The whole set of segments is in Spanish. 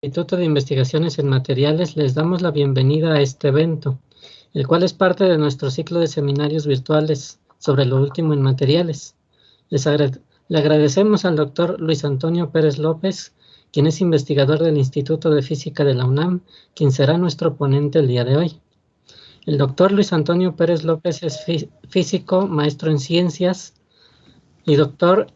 Instituto de Investigaciones en Materiales les damos la bienvenida a este evento, el cual es parte de nuestro ciclo de seminarios virtuales sobre lo último en materiales. Le agradecemos al doctor Luis Antonio Pérez López, quien es investigador del Instituto de Física de la UNAM, quien será nuestro ponente el día de hoy. El doctor Luis Antonio Pérez López es físico, maestro en ciencias y doctor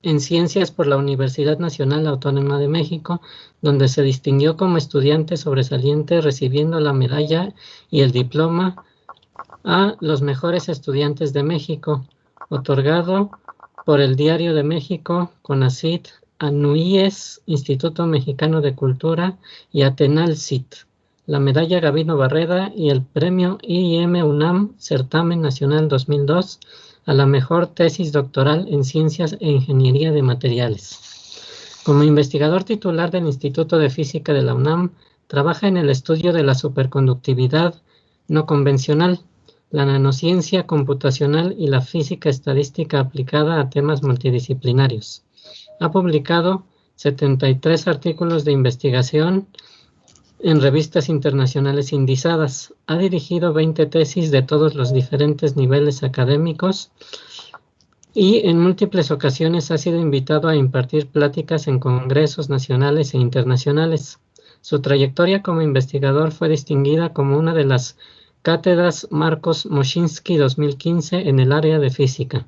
en Ciencias por la Universidad Nacional Autónoma de México, donde se distinguió como estudiante sobresaliente recibiendo la medalla y el diploma a los mejores estudiantes de México, otorgado por el Diario de México, CONACYT, ANUIES, Instituto Mexicano de Cultura, y Atenalcit, la medalla Gabino Barreda y el premio IIM UNAM Certamen Nacional 2002 a la mejor tesis doctoral en Ciencias e Ingeniería de Materiales. Como investigador titular del Instituto de Física de la UNAM, trabaja en el estudio de la superconductividad no convencional, la nanociencia computacional y la física estadística aplicada a temas multidisciplinarios. Ha publicado 73 artículos de investigación en revistas internacionales indizadas. Ha dirigido 20 tesis de todos los diferentes niveles académicos y en múltiples ocasiones ha sido invitado a impartir pláticas en congresos nacionales e internacionales. Su trayectoria como investigador fue distinguida como una de las cátedras Marcos Moschinsky 2015 en el área de física.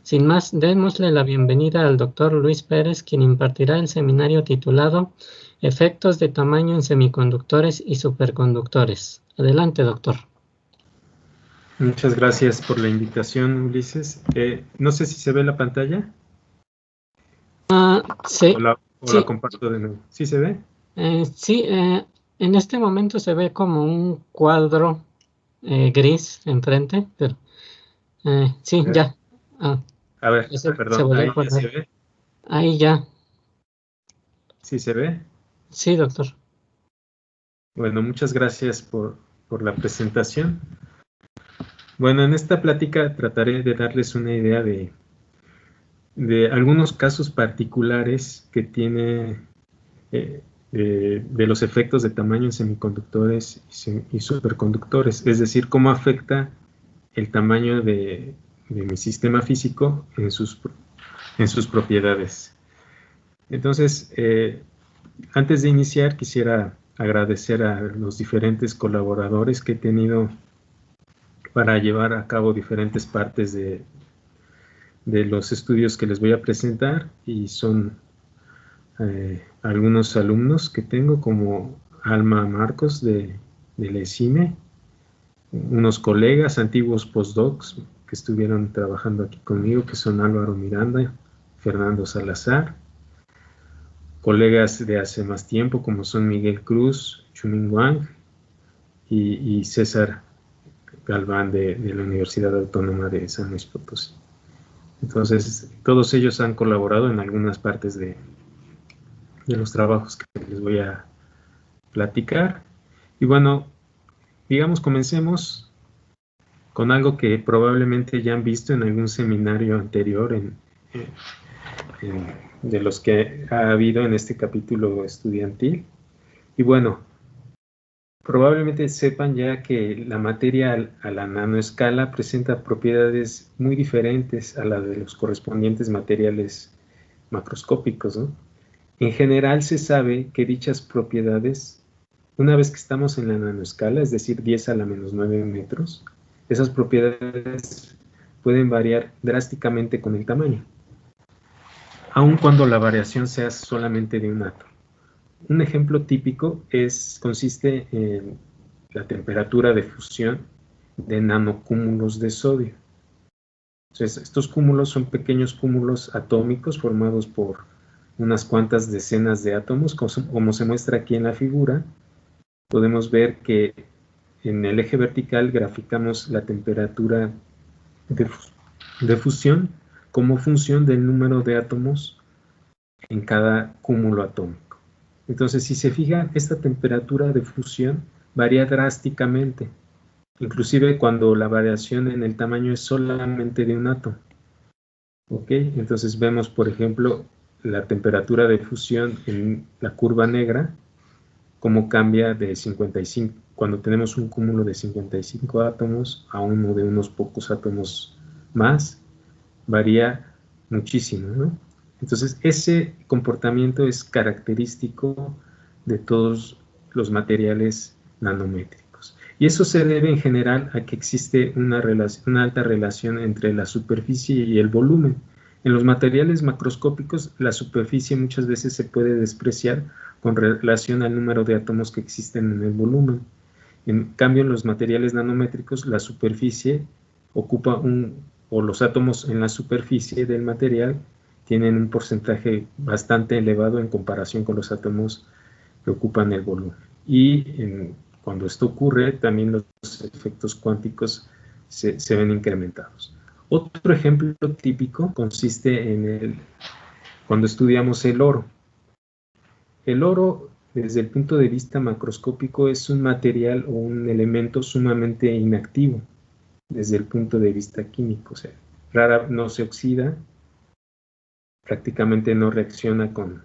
Sin más, démosle la bienvenida al doctor Luis Pérez, quien impartirá el seminario titulado Efectos de tamaño en semiconductores y superconductores. Adelante, doctor. Muchas gracias por la invitación, Ulises. No sé si se ve la pantalla. Sí. O la comparto de nuevo. ¿Sí se ve? Sí, en este momento se ve como un cuadro gris enfrente, pero sí, ya. A ver, perdón, ahí ya se ve. Ahí ya. ¿Sí se ve? Sí, doctor. Bueno, muchas gracias por la presentación. Bueno, en esta plática trataré de darles una idea de algunos casos particulares que tiene de los efectos de tamaño en semiconductores y superconductores, es decir, cómo afecta el tamaño de mi sistema físico en sus propiedades. Entonces, antes de iniciar, quisiera agradecer a los diferentes colaboradores que he tenido para llevar a cabo diferentes partes de los estudios que les voy a presentar, y son algunos alumnos que tengo, como Alma Marcos de la ESIME, unos colegas, antiguos postdocs que estuvieron trabajando aquí conmigo, que son Álvaro Miranda, Fernando Salazar, colegas de hace más tiempo, como son Miguel Cruz, Chuming Wang y César Galván de la Universidad Autónoma de San Luis Potosí. Entonces, todos ellos han colaborado en algunas partes de los trabajos que les voy a platicar. Y bueno, digamos, comencemos con algo que probablemente ya han visto en algún seminario anterior de los que ha habido en este capítulo estudiantil. Y bueno, probablemente sepan ya que la materia a la nanoescala presenta propiedades muy diferentes a las de los correspondientes materiales macroscópicos, ¿no? En general se sabe que dichas propiedades, una vez que estamos en la nanoescala, es decir, 10 a la menos 9 metros, esas propiedades pueden variar drásticamente con el tamaño, aun cuando la variación sea solamente de un átomo. Un ejemplo típico consiste en la temperatura de fusión de nanocúmulos de sodio. Entonces, estos cúmulos son pequeños cúmulos atómicos formados por unas cuantas decenas de átomos, como se muestra aquí en la figura. Podemos ver que en el eje vertical graficamos la temperatura de fusión como función del número de átomos en cada cúmulo atómico. Entonces, si se fijan, esta temperatura de fusión varía drásticamente, inclusive cuando la variación en el tamaño es solamente de un átomo. ¿Ok? Entonces vemos, por ejemplo, la temperatura de fusión en la curva negra, cómo cambia de 55, cuando tenemos un cúmulo de 55 átomos a uno de unos pocos átomos más, varía muchísimo, ¿no? Entonces, ese comportamiento es característico de todos los materiales nanométricos. Y eso se debe en general a que existe una alta relación entre la superficie y el volumen. En los materiales macroscópicos, la superficie muchas veces se puede despreciar con relación al número de átomos que existen en el volumen. En cambio, en los materiales nanométricos, la superficie ocupa o los átomos en la superficie del material tienen un porcentaje bastante elevado en comparación con los átomos que ocupan el volumen. Y cuando esto ocurre, también los efectos cuánticos se ven incrementados. Otro ejemplo típico consiste cuando estudiamos el oro. El oro, desde el punto de vista macroscópico, es un material o un elemento sumamente inactivo desde el punto de vista químico. O sea, no se oxida, prácticamente no reacciona con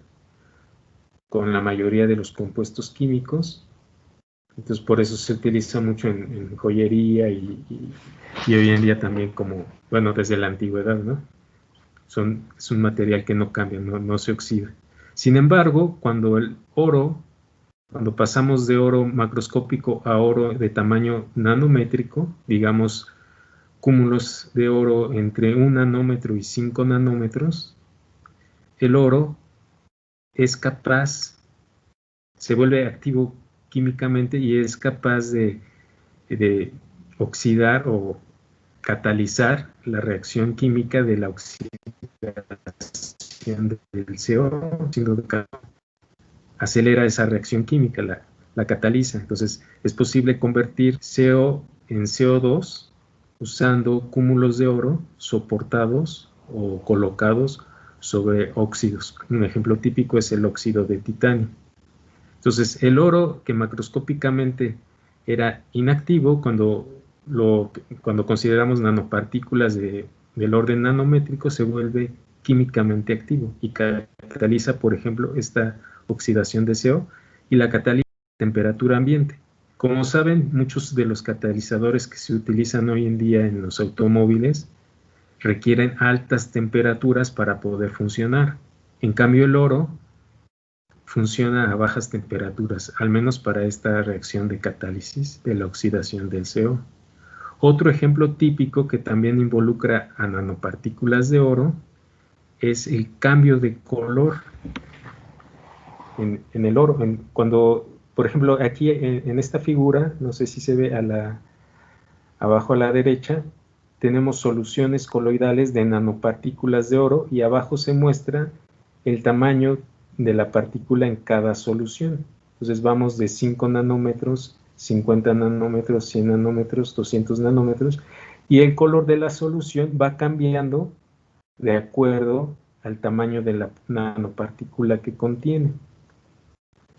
la mayoría de los compuestos químicos. Entonces, por eso se utiliza mucho en joyería y hoy en día también como, bueno, desde la antigüedad, ¿no? Es un material que no cambia, no se oxida. Sin embargo, cuando pasamos de oro macroscópico a oro de tamaño nanométrico, digamos, cúmulos de oro entre 1 nanómetro y 5 nanómetros, el oro es capaz, se vuelve activo químicamente y es capaz de oxidar o catalizar la reacción química de la oxidación del CO, acelera esa reacción química, la cataliza. Entonces, es posible convertir CO en CO2 usando cúmulos de oro soportados o colocados sobre óxidos. Un ejemplo típico es el óxido de titanio. Entonces, el oro, que macroscópicamente era inactivo, cuando consideramos nanopartículas del orden nanométrico, se vuelve químicamente activo y cataliza, por ejemplo, esta oxidación de CO y la cataliza a temperatura ambiente. Como saben, muchos de los catalizadores que se utilizan hoy en día en los automóviles requieren altas temperaturas para poder funcionar. En cambio, el oro funciona a bajas temperaturas, al menos para esta reacción de catálisis de la oxidación del CO. Otro ejemplo típico que también involucra a nanopartículas de oro es el cambio de color en el oro. Cuando, por ejemplo, aquí en esta figura, no sé si se ve abajo a la derecha, tenemos soluciones coloidales de nanopartículas de oro y abajo se muestra el tamaño de la partícula en cada solución. Entonces vamos de 5 nanómetros, 50 nanómetros, 100 nanómetros, 200 nanómetros, y el color de la solución va cambiando de acuerdo al tamaño de la nanopartícula que contiene.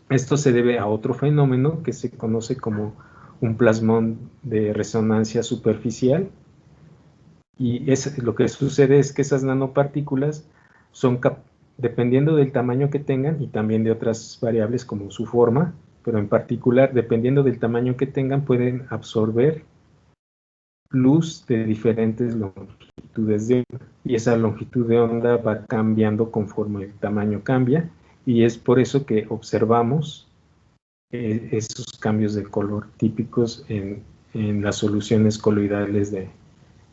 Esto se debe a otro fenómeno que se conoce como un plasmón de resonancia superficial, y lo que sucede es que esas nanopartículas son dependiendo del tamaño que tengan y también de otras variables como su forma, pero en particular, dependiendo del tamaño que tengan, pueden absorber luz de diferentes longitudes de onda. Y esa longitud de onda va cambiando conforme el tamaño cambia, y es por eso que observamos esos cambios de color típicos en las soluciones coloidales de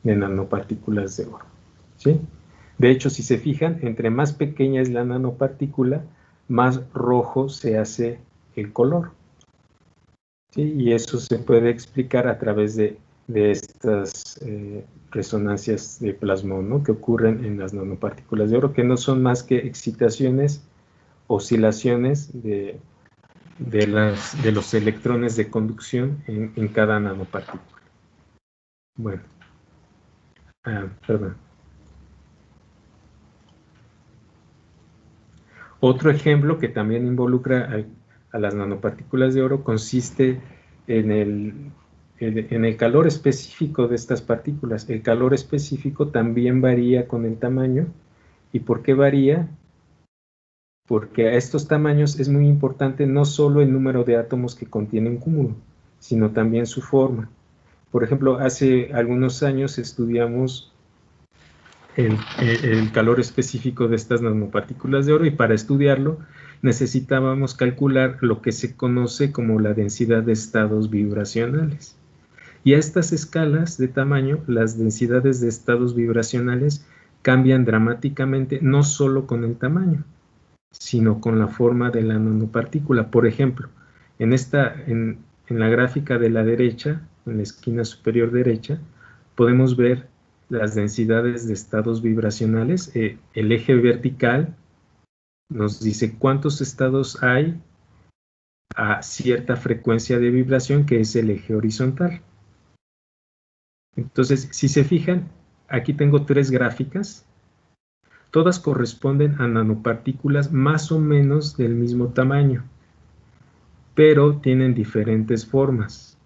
nanopartículas de oro, ¿sí? De hecho, si se fijan, entre más pequeña es la nanopartícula, más rojo se hace el color, ¿sí? Y eso se puede explicar a través de estas resonancias de plasmón, ¿no?, que ocurren en las nanopartículas de oro, que no son más que excitaciones, oscilaciones de los electrones de conducción en cada nanopartícula. Bueno, perdón. Otro ejemplo que también involucra a las nanopartículas de oro consiste en el calor específico de estas partículas. El calor específico también varía con el tamaño. ¿Y por qué varía? porque a estos tamaños es muy importante no solo el número de átomos que contiene un cúmulo, sino también su forma. Por ejemplo, hace algunos años estudiamos el calor específico de estas nanopartículas de oro, y para estudiarlo necesitábamos calcular lo que se conoce como la densidad de estados vibracionales. Y a estas escalas de tamaño, las densidades de estados vibracionales cambian dramáticamente, no solo con el tamaño, sino con la forma de la nanopartícula. Por ejemplo, en la gráfica de la derecha, en la esquina superior derecha, podemos ver las densidades de estados vibracionales. El eje vertical nos dice cuántos estados hay a cierta frecuencia de vibración, que es el eje horizontal. Entonces, si se fijan, aquí tengo 3 gráficas. Todas corresponden a nanopartículas más o menos del mismo tamaño, pero tienen diferentes formas.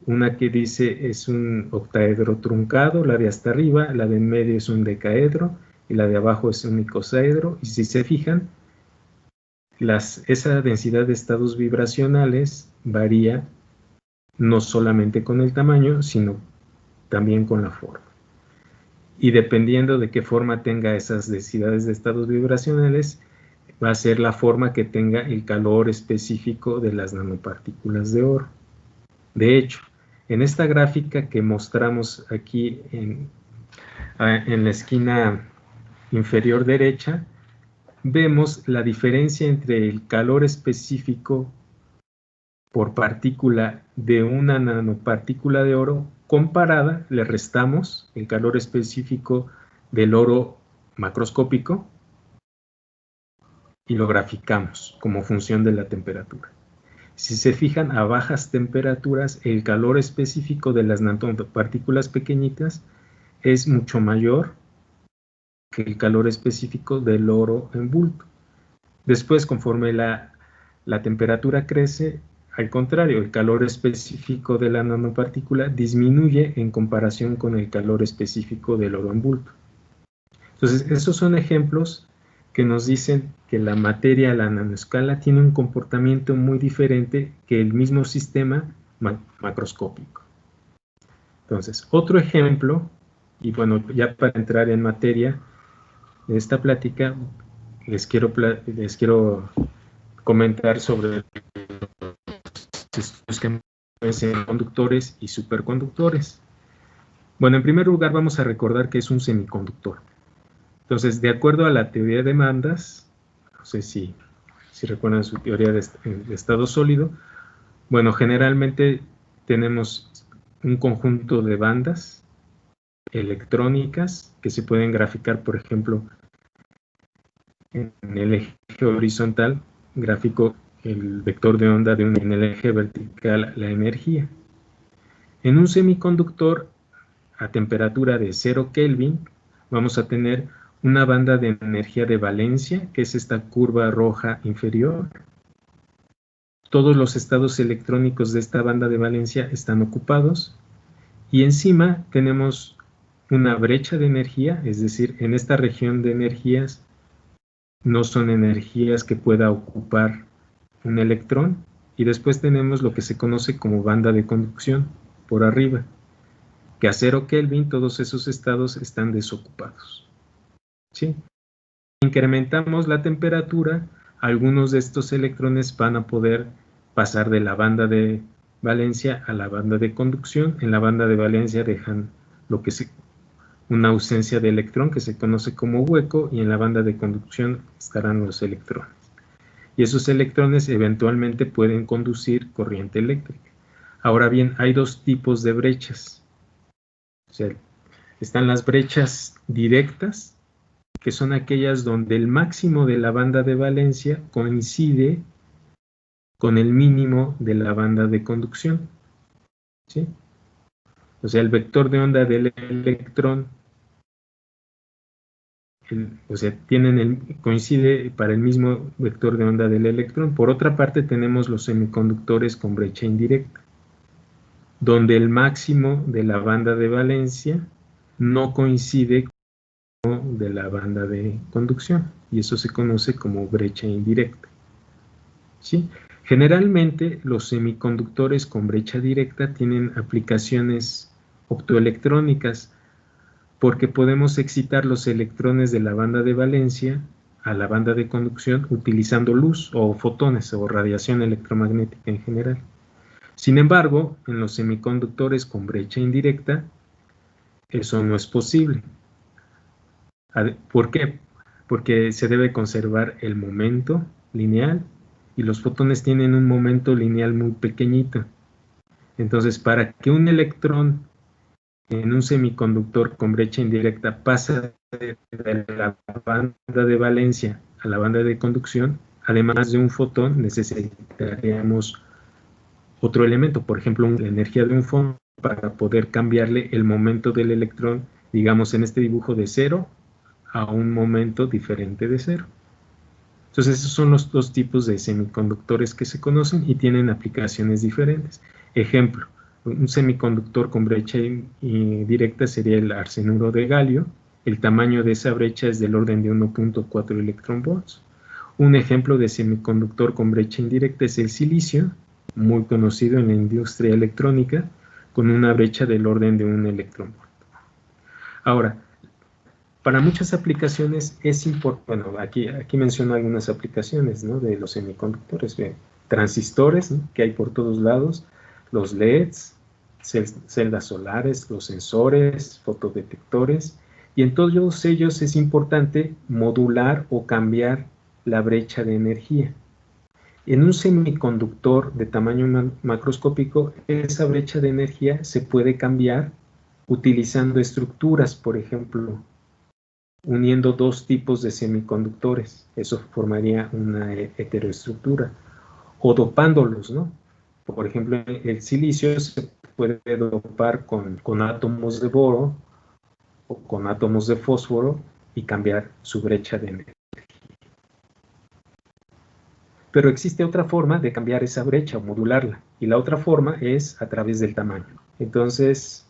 Una que dice es un octaedro truncado, la de hasta arriba, la de en medio es un decaedro y la de abajo es un icosaedro. Y si se fijan, esa densidad de estados vibracionales varía no solamente con el tamaño, sino también con la forma. Y dependiendo de qué forma tenga esas densidades de estados vibracionales, va a ser la forma que tenga el calor específico de las nanopartículas de oro. De hecho, en esta gráfica que mostramos aquí en la esquina inferior derecha, vemos la diferencia entre el calor específico por partícula de una nanopartícula de oro comparada, le restamos el calor específico del oro macroscópico y lo graficamos como función de la temperatura. Si se fijan, a bajas temperaturas el calor específico de las nanopartículas pequeñitas es mucho mayor que el calor específico del oro en bulto. Después, conforme la temperatura crece, al contrario, el calor específico de la nanopartícula disminuye en comparación con el calor específico del oro en bulto. Entonces, esos son ejemplos que nos dicen que la materia a la nanoescala tiene un comportamiento muy diferente que el mismo sistema macroscópico. Entonces, otro ejemplo, y bueno, ya para entrar en materia de esta plática, les quiero comentar sobre los que pueden ser conductores y superconductores. Bueno, en primer lugar vamos a recordar que es un semiconductor. Entonces, de acuerdo a la teoría de bandas, no sé si recuerdan su teoría de estado sólido, bueno, generalmente tenemos un conjunto de bandas electrónicas que se pueden graficar, por ejemplo, en el eje horizontal, gráfico el vector de onda en el eje vertical la energía. En un semiconductor a temperatura de 0 Kelvin vamos a tener una banda de energía de valencia, que es esta curva roja inferior. Todos los estados electrónicos de esta banda de valencia están ocupados y encima tenemos una brecha de energía, es decir, en esta región de energías no son energías que pueda ocupar un electrón, y después tenemos lo que se conoce como banda de conducción por arriba, que a 0 Kelvin todos esos estados están desocupados. ¿Sí? Si incrementamos la temperatura, algunos de estos electrones van a poder pasar de la banda de valencia a la banda de conducción. En la banda de valencia dejan una ausencia de electrón que se conoce como hueco, y en la banda de conducción estarán los electrones. Y esos electrones eventualmente pueden conducir corriente eléctrica. Ahora bien, hay 2 tipos de brechas. O sea, están las brechas directas, que son aquellas donde el máximo de la banda de valencia coincide con el mínimo de la banda de conducción. ¿Sí? O sea, el vector de onda del electrón coincide para el mismo vector de onda del electrón. Por otra parte, tenemos los semiconductores con brecha indirecta, donde el máximo de la banda de valencia no coincide con de la banda de conducción, y eso se conoce como brecha indirecta. ¿Sí? Generalmente los semiconductores con brecha directa tienen aplicaciones optoelectrónicas porque podemos excitar los electrones de la banda de valencia a la banda de conducción utilizando luz o fotones o radiación electromagnética en general. Sin embargo, en los semiconductores con brecha indirecta, eso no es posible. ¿Por qué? Porque se debe conservar el momento lineal y los fotones tienen un momento lineal muy pequeñito. Entonces, para que un electrón en un semiconductor con brecha indirecta pase de la banda de valencia a la banda de conducción, además de un fotón, necesitaríamos otro elemento, por ejemplo, la energía de un fotón para poder cambiarle el momento del electrón, digamos en este dibujo de 0 a un momento diferente de 0. Entonces, esos son los dos tipos de semiconductores que se conocen y tienen aplicaciones diferentes. Ejemplo, un semiconductor con brecha directa sería el arsenuro de galio. El tamaño de esa brecha es del orden de 1.4 electronvolts. Un ejemplo de semiconductor con brecha indirecta es el silicio, muy conocido en la industria electrónica, con una brecha del orden de 1 electronvolt. Ahora, para muchas aplicaciones es importante, bueno, aquí menciono algunas aplicaciones, ¿no?, de los semiconductores, transistores, ¿no?, que hay por todos lados, los LEDs, celdas solares, los sensores, fotodetectores, y en todos ellos es importante modular o cambiar la brecha de energía. En un semiconductor de tamaño macroscópico, esa brecha de energía se puede cambiar utilizando estructuras, por ejemplo, uniendo dos tipos de semiconductores. Eso formaría una heteroestructura. O dopándolos, ¿no? Por ejemplo, el silicio se puede dopar con átomos de boro o con átomos de fósforo y cambiar su brecha de energía. Pero existe otra forma de cambiar esa brecha o modularla, y la otra forma es a través del tamaño. Entonces,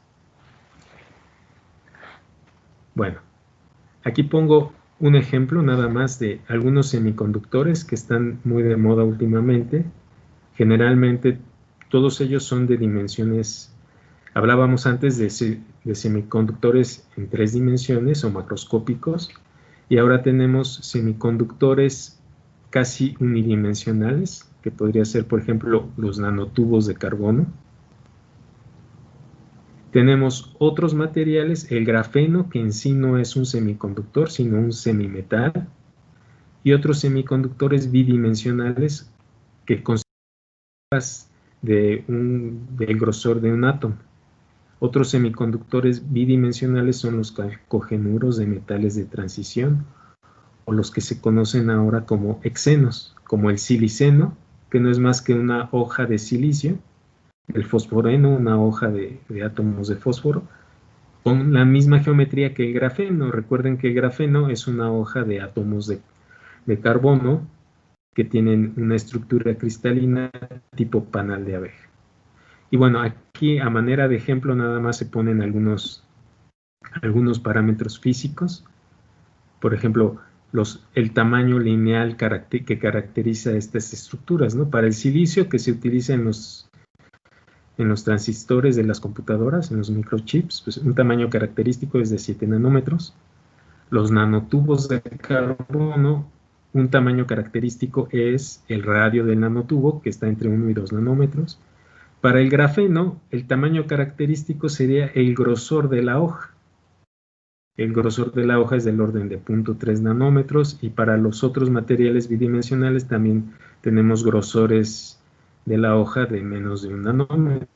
bueno, aquí pongo un ejemplo nada más de algunos semiconductores que están muy de moda últimamente. Generalmente todos ellos son de dimensiones, hablábamos antes de semiconductores en 3 dimensiones o macroscópicos, y ahora tenemos semiconductores casi unidimensionales, que podría ser, por ejemplo, los nanotubos de carbono. Tenemos otros materiales, el grafeno, que en sí no es un semiconductor, sino un semimetal, y otros semiconductores bidimensionales que consisten del grosor de un átomo. Otros semiconductores bidimensionales son los cogenuros de metales de transición, o los que se conocen ahora como hexenos, como el siliceno, que no es más que una hoja de silicio, el fosforeno, una hoja de átomos de fósforo, con la misma geometría que el grafeno. Recuerden que el grafeno es una hoja de átomos de carbono que tienen una estructura cristalina tipo panal de abeja. Y bueno, aquí a manera de ejemplo nada más se ponen algunos parámetros físicos. Por ejemplo, el tamaño lineal que caracteriza estas estructuras, ¿no? Para el silicio, que se utiliza en los transistores de las computadoras, en los microchips, pues un tamaño característico es de 7 nanómetros. Los nanotubos de carbono, un tamaño característico es el radio del nanotubo, que está entre 1 y 2 nanómetros. Para el grafeno, el tamaño característico sería el grosor de la hoja. El grosor de la hoja es del orden de 0.3 nanómetros, y para los otros materiales bidimensionales también tenemos grosores de la hoja de menos de 1 nanómetro.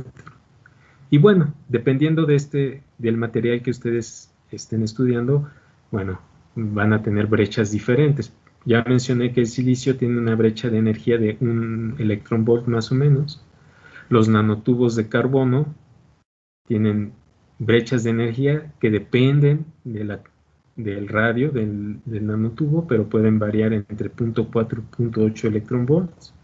Y bueno, dependiendo del material que ustedes estén estudiando, bueno, van a tener brechas diferentes. Ya mencioné que el silicio tiene una brecha de energía de 1 electronvolt más o menos. Los nanotubos de carbono tienen brechas de energía que dependen del radio del nanotubo, pero pueden variar entre 0.4 y 0.8 electronvolts.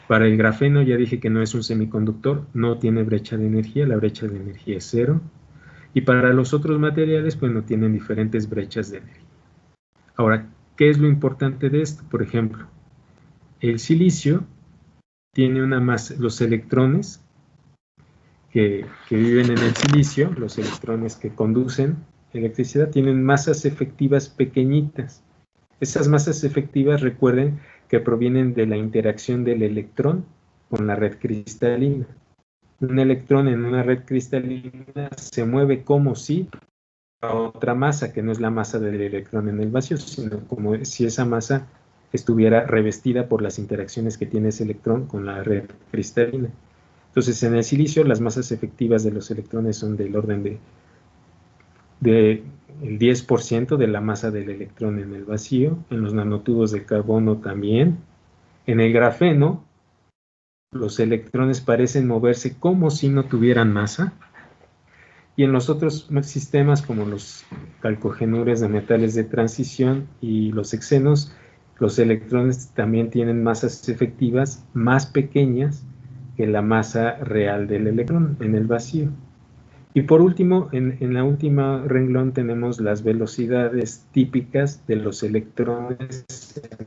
Para el grafeno ya dije que no es un semiconductor, no tiene brecha de energía, la brecha de energía es 0. Y para los otros materiales, pues no tienen diferentes brechas de energía. Ahora, ¿qué es lo importante de esto? Por ejemplo, el silicio tiene una masa, los electrones que viven en el silicio, los electrones que conducen electricidad, tienen masas efectivas pequeñitas. Esas masas efectivas, recuerden que provienen de la interacción del electrón con la red cristalina. Un electrón en una red cristalina se mueve como si a otra masa, que no es la masa del electrón en el vacío, sino como si esa masa estuviera revestida por las interacciones que tiene ese electrón con la red cristalina. Entonces, en el silicio, las masas efectivas de los electrones son del orden de el 10% de la masa del electrón en el vacío. En los nanotubos de carbono también. En el grafeno, los electrones parecen moverse como si no tuvieran masa. Y en los otros sistemas, como los calcogenures de metales de transición y los hexenos, los electrones también tienen masas efectivas más pequeñas que la masa real del electrón en el vacío. Y por último, en la última renglón tenemos las velocidades típicas de los electrones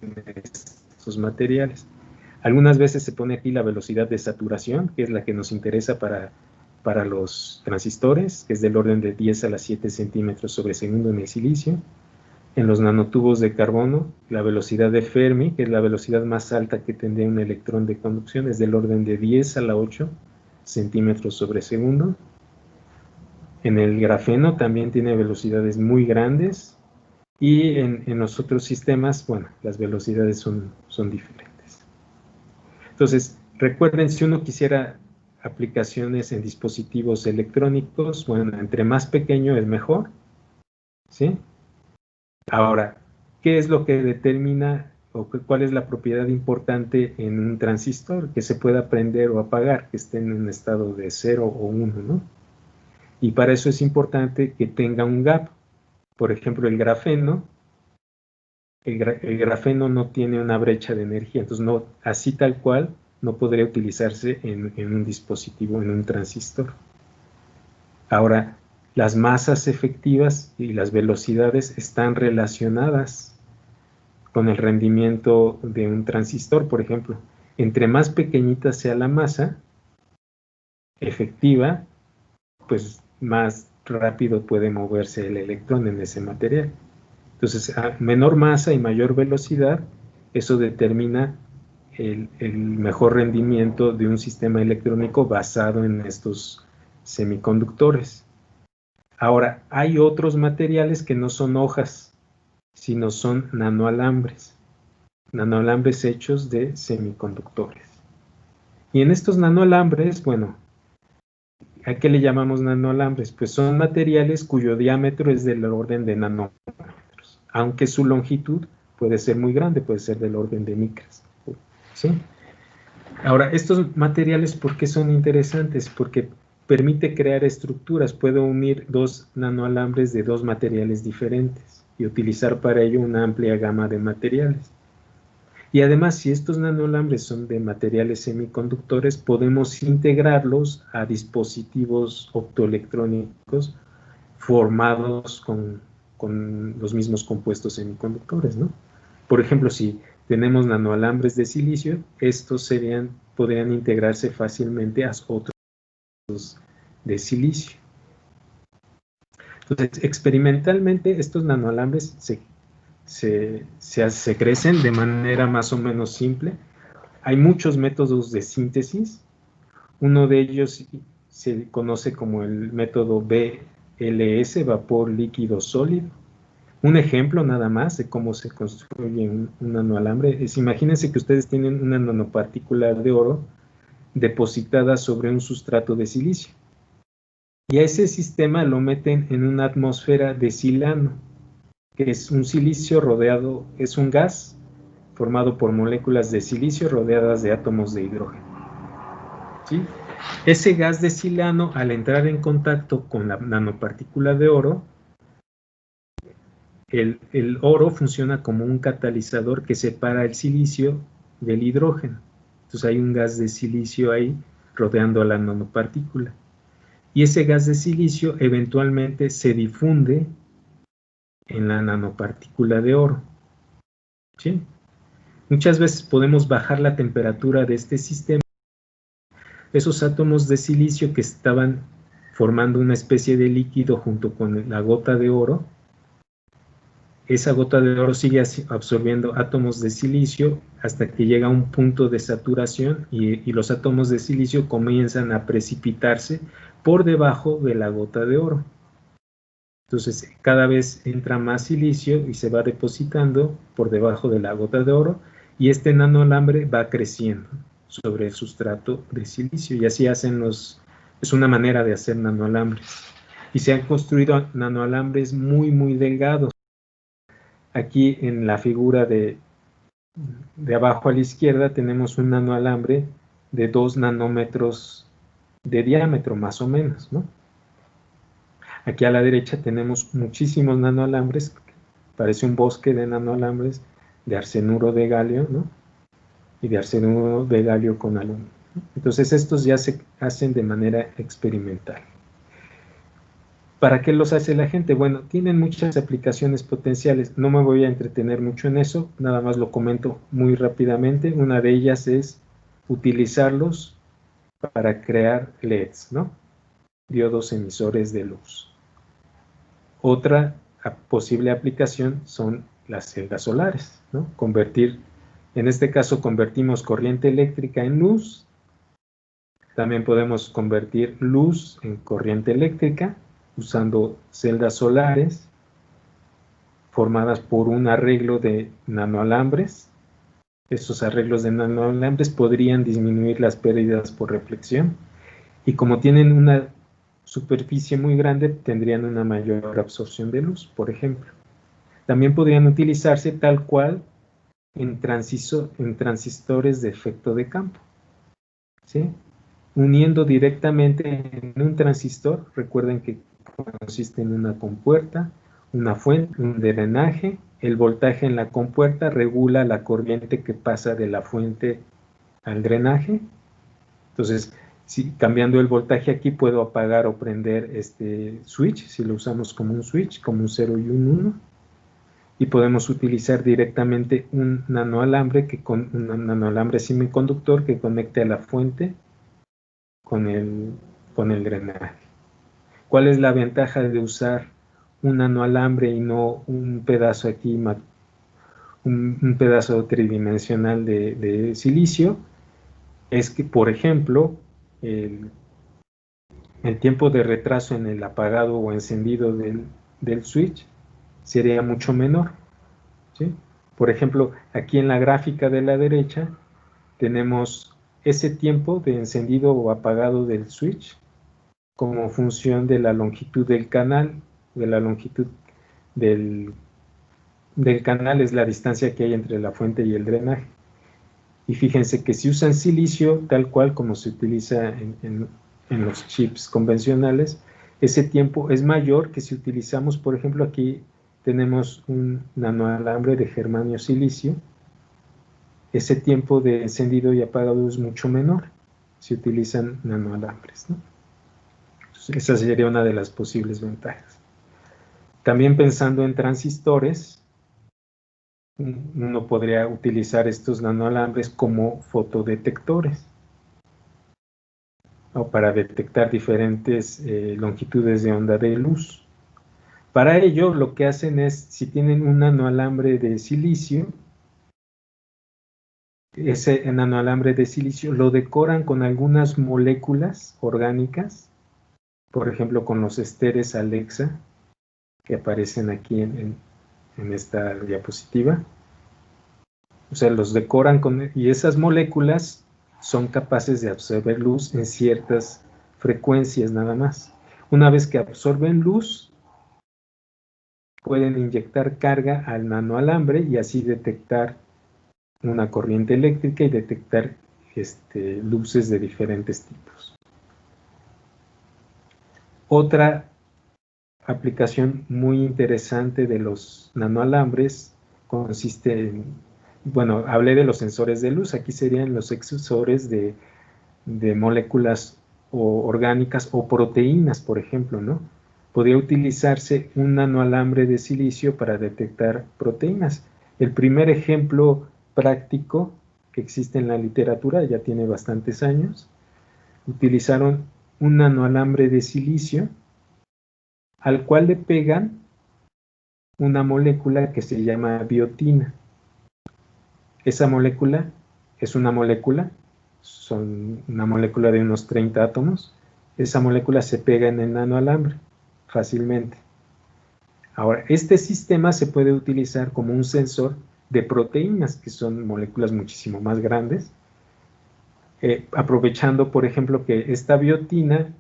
en estos materiales. Algunas veces se pone aquí la velocidad de saturación, que es la que nos interesa para los transistores, que es del orden de 10 a la 7 centímetros sobre segundo en el silicio. En los nanotubos de carbono, la velocidad de Fermi, que es la velocidad más alta que tendría un electrón de conducción, es del orden de 10 a la 8 centímetros sobre segundo. En el grafeno también tiene velocidades muy grandes y en los otros sistemas, bueno, las velocidades son diferentes. Entonces, recuerden, si uno quisiera aplicaciones en dispositivos electrónicos, bueno, entre más pequeño es mejor, ¿sí? Ahora, ¿qué es lo que determina o cuál es la propiedad importante en un transistor? Que se pueda prender o apagar, que esté en un estado de 0 o 1, ¿no? Y para eso es importante que tenga un gap. Por ejemplo, el grafeno no tiene una brecha de energía, entonces no, así tal cual no podría utilizarse en un dispositivo, en un transistor. Ahora, las masas efectivas y las velocidades están relacionadas con el rendimiento de un transistor. Por ejemplo, entre más pequeñita sea la masa efectiva, pues más rápido puede moverse el electrón en ese material. Entonces, a menor masa y mayor velocidad, eso determina el mejor rendimiento de un sistema electrónico basado en estos semiconductores. Ahora, hay otros materiales que no son hojas, sino son nanoalambres hechos de semiconductores. Y en estos nanoalambres, bueno, ¿a qué le llamamos nanoalambres? Pues son materiales cuyo diámetro es del orden de nanómetros, aunque su longitud puede ser muy grande, puede ser del orden de micras, ¿sí? Ahora, estos materiales, ¿por qué son interesantes? Porque permite crear estructuras, puede unir dos nanoalambres de dos materiales diferentes y utilizar para ello una amplia gama de materiales. Y además, si estos nanoalambres son de materiales semiconductores, podemos integrarlos a dispositivos optoelectrónicos formados con los mismos compuestos semiconductores, ¿no? Por ejemplo, si tenemos nanoalambres de silicio, estos podrían integrarse fácilmente a otros de silicio. Entonces, experimentalmente, estos nanoalambres se crecen de manera más o menos simple. Hay muchos métodos de síntesis. Uno de ellos se conoce como el método BLS, vapor líquido sólido. Un ejemplo nada más de cómo se construye un nanoalambre es, imagínense que ustedes tienen una nanopartícula de oro depositada sobre un sustrato de silicio. Y a ese sistema lo meten en una atmósfera de silano, que es un silicio rodeado, es un gas formado por moléculas de silicio rodeadas de átomos de hidrógeno. ¿Sí? Ese gas de silano, al entrar en contacto con la nanopartícula de oro, el oro funciona como un catalizador que separa el silicio del hidrógeno. Entonces hay un gas de silicio ahí rodeando a la nanopartícula. Y ese gas de silicio eventualmente se difunde en la nanopartícula de oro. ¿Sí? Muchas veces podemos bajar la temperatura de este sistema. Esos átomos de silicio que estaban formando una especie de líquido junto con la gota de oro, esa gota de oro sigue absorbiendo átomos de silicio hasta que llega a un punto de saturación y los átomos de silicio comienzan a precipitarse por debajo de la gota de oro. Entonces cada vez entra más silicio y se va depositando por debajo de la gota de oro y este nanoalambre va creciendo sobre el sustrato de silicio y así hacen es una manera de hacer nanoalambres. Y se han construido nanoalambres muy delgados. Aquí en la figura de abajo a la izquierda tenemos un nanoalambre de 2 nanómetros de diámetro, más o menos, ¿no? Aquí a la derecha tenemos muchísimos nanoalambres, parece un bosque de nanoalambres de arsenuro de galio, ¿no? Y de arsenuro de galio con aluminio. Entonces estos ya se hacen de manera experimental. ¿Para qué los hace la gente? Bueno, tienen muchas aplicaciones potenciales. No me voy a entretener mucho en eso, nada más lo comento muy rápidamente. Una de ellas es utilizarlos para crear LEDs, ¿no? Diodos emisores de luz. Otra posible aplicación son las celdas solares, ¿no? En este caso convertimos corriente eléctrica en luz. También podemos convertir luz en corriente eléctrica usando celdas solares formadas por un arreglo de nanoalambres. Estos arreglos de nanoalambres podrían disminuir las pérdidas por reflexión y como tienen una superficie muy grande tendrían una mayor absorción de luz, por ejemplo. También podrían utilizarse tal cual en transistores de efecto de campo, ¿sí? Uniendo directamente en un transistor, recuerden que consiste en una compuerta, una fuente, un drenaje. El voltaje en la compuerta regula la corriente que pasa de la fuente al drenaje. Entonces, cambiando el voltaje aquí puedo apagar o prender este switch, si lo usamos como un switch, como un 0 y un 1. Y podemos utilizar directamente un nanoalambre semiconductor que conecte a la fuente con el drenaje. ¿Cuál es la ventaja de usar un nanoalambre y no un pedazo aquí, un pedazo tridimensional de silicio? Es que, por ejemplo, el tiempo de retraso en el apagado o encendido del switch sería mucho menor, ¿sí? Por ejemplo, aquí en la gráfica de la derecha tenemos ese tiempo de encendido o apagado del switch como función de la longitud del canal. De la longitud del canal es la distancia que hay entre la fuente y el drenaje. Y fíjense que si usan silicio tal cual como se utiliza en los chips convencionales, ese tiempo es mayor que si utilizamos, por ejemplo, aquí tenemos un nanoalambre de germanio silicio. Ese tiempo de encendido y apagado es mucho menor si utilizan nanoalambres, ¿no? Entonces, esa sería una de las posibles ventajas. También pensando en transistores, uno podría utilizar estos nanoalambres como fotodetectores o para detectar diferentes longitudes de onda de luz. Para ello, lo que hacen es, si tienen un nanoalambre de silicio, ese nanoalambre de silicio lo decoran con algunas moléculas orgánicas, por ejemplo con los esteres Alexa, que aparecen aquí en esta diapositiva. O sea, los decoran y esas moléculas son capaces de absorber luz en ciertas frecuencias nada más. Una vez que absorben luz, pueden inyectar carga al nanoalambre y así detectar una corriente eléctrica y detectar luces de diferentes tipos. Otra aplicación muy interesante de los nanoalambres consiste en, bueno, hablé de los sensores de luz, aquí serían los sensores de moléculas orgánicas o proteínas, por ejemplo, ¿no? podría utilizarse un nanoalambre de silicio para detectar proteínas. El primer ejemplo práctico que existe en la literatura, ya tiene bastantes años, utilizaron un nanoalambre de silicio al cual le pegan una molécula que se llama biotina. Esa molécula es una molécula, son una molécula de unos 30 átomos. Esa molécula se pega en el nanoalambre fácilmente. Ahora, este sistema se puede utilizar como un sensor de proteínas, que son moléculas muchísimo más grandes, aprovechando, por ejemplo, que esta biotina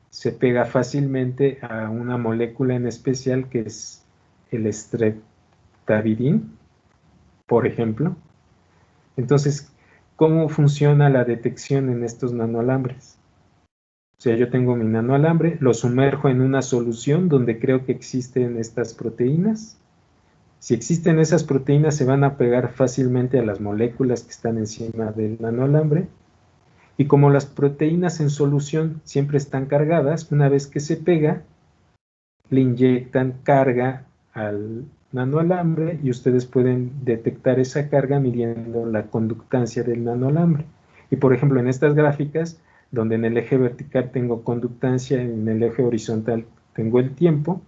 se pega fácilmente a una molécula en especial que es el streptavidin, por ejemplo. Entonces, ¿cómo funciona la detección en estos nanoalambres? O sea, yo tengo mi nanoalambre, lo sumerjo en una solución donde creo que existen estas proteínas. Si existen esas proteínas, se van a pegar fácilmente a las moléculas que están encima del nanoalambre. Y como las proteínas en solución siempre están cargadas, una vez que se pega, le inyectan carga al nanoalambre y ustedes pueden detectar esa carga midiendo la conductancia del nanoalambre. Y por ejemplo, en estas gráficas, donde en el eje vertical tengo conductancia y en el eje horizontal tengo el tiempo,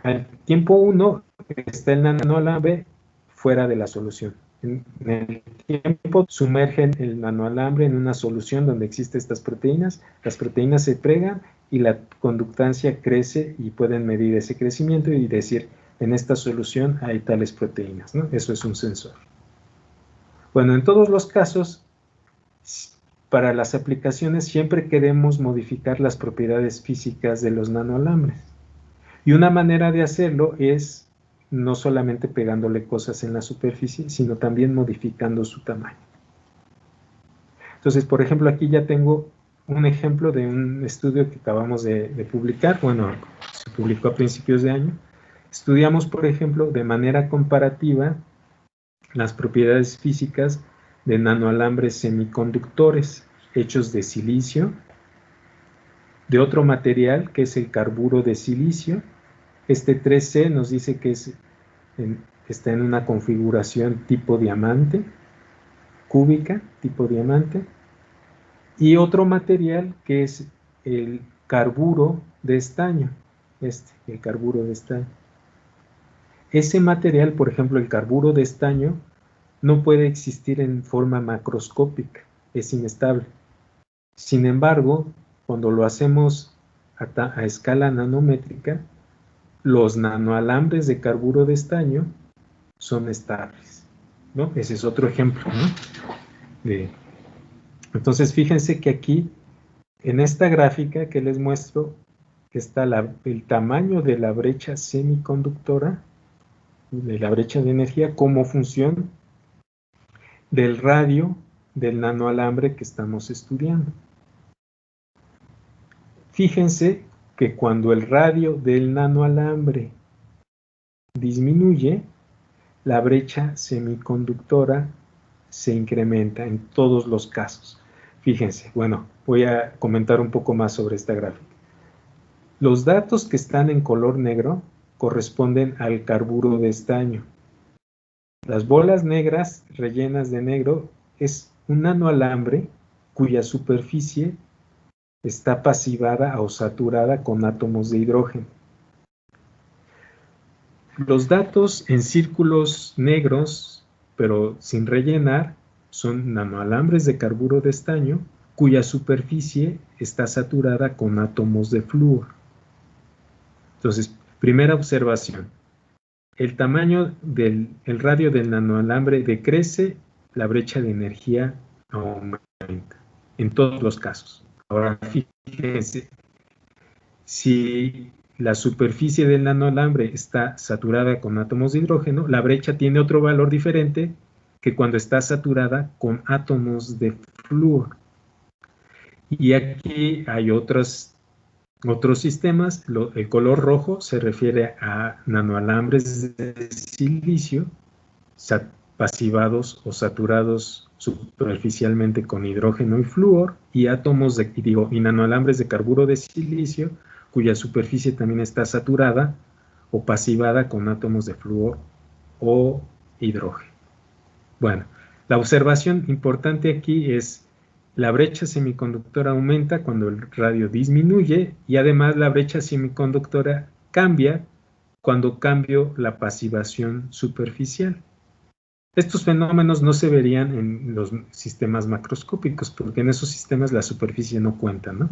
al tiempo 1 está el nanoalambre fuera de la solución. En el tiempo sumergen el nanoalambre en una solución donde existen estas proteínas, las proteínas se pegan y la conductancia crece y pueden medir ese crecimiento y decir, en esta solución hay tales proteínas, ¿no? Eso es un sensor. Bueno, en todos los casos, para las aplicaciones siempre queremos modificar las propiedades físicas de los nanoalambres. Y una manera de hacerlo es no solamente pegándole cosas en la superficie, sino también modificando su tamaño. Entonces, por ejemplo, aquí ya tengo un ejemplo de un estudio que acabamos de publicar, bueno, se publicó a principios de año. Estudiamos, por ejemplo, de manera comparativa las propiedades físicas de nanoalambres semiconductores hechos de silicio, de otro material que es el carburo de silicio. Este 3C nos dice que está en una configuración tipo diamante, cúbica, tipo diamante, y otro material que es el carburo de estaño, el carburo de estaño. Ese material, por ejemplo, el carburo de estaño, no puede existir en forma macroscópica, es inestable. Sin embargo, cuando lo hacemos a escala nanométrica, los nanoalambres de carburo de estaño son estables, ¿no? Ese es otro ejemplo, ¿no? Entonces, fíjense que aquí, en esta gráfica que les muestro, está el tamaño de la brecha semiconductora, de la brecha de energía, como función del radio del nanoalambre que estamos estudiando. Fíjense que cuando el radio del nanoalambre disminuye, la brecha semiconductora se incrementa en todos los casos. Fíjense, bueno, voy a comentar un poco más sobre esta gráfica. Los datos que están en color negro corresponden al carburo de estaño. Las bolas negras rellenas de negro es un nanoalambre cuya superficie está pasivada o saturada con átomos de hidrógeno. Los datos en círculos negros, pero sin rellenar, son nanoalambres de carburo de estaño cuya superficie está saturada con átomos de flúor. Entonces, primera observación. El tamaño del radio del nanoalambre decrece, la brecha de energía aumenta, en todos los casos. Ahora, fíjense, si la superficie del nanoalambre está saturada con átomos de hidrógeno, la brecha tiene otro valor diferente que cuando está saturada con átomos de flúor. Y aquí hay otros sistemas. El color rojo se refiere a nanoalambres de silicio pasivados o saturados superficialmente con hidrógeno y flúor, y nanoalambres de carburo de silicio cuya superficie también está saturada o pasivada con átomos de flúor o hidrógeno. Bueno, la observación importante aquí es la brecha semiconductora aumenta cuando el radio disminuye y además la brecha semiconductora cambia cuando cambio la pasivación superficial. Estos fenómenos no se verían en los sistemas macroscópicos porque en esos sistemas la superficie no cuenta, ¿no?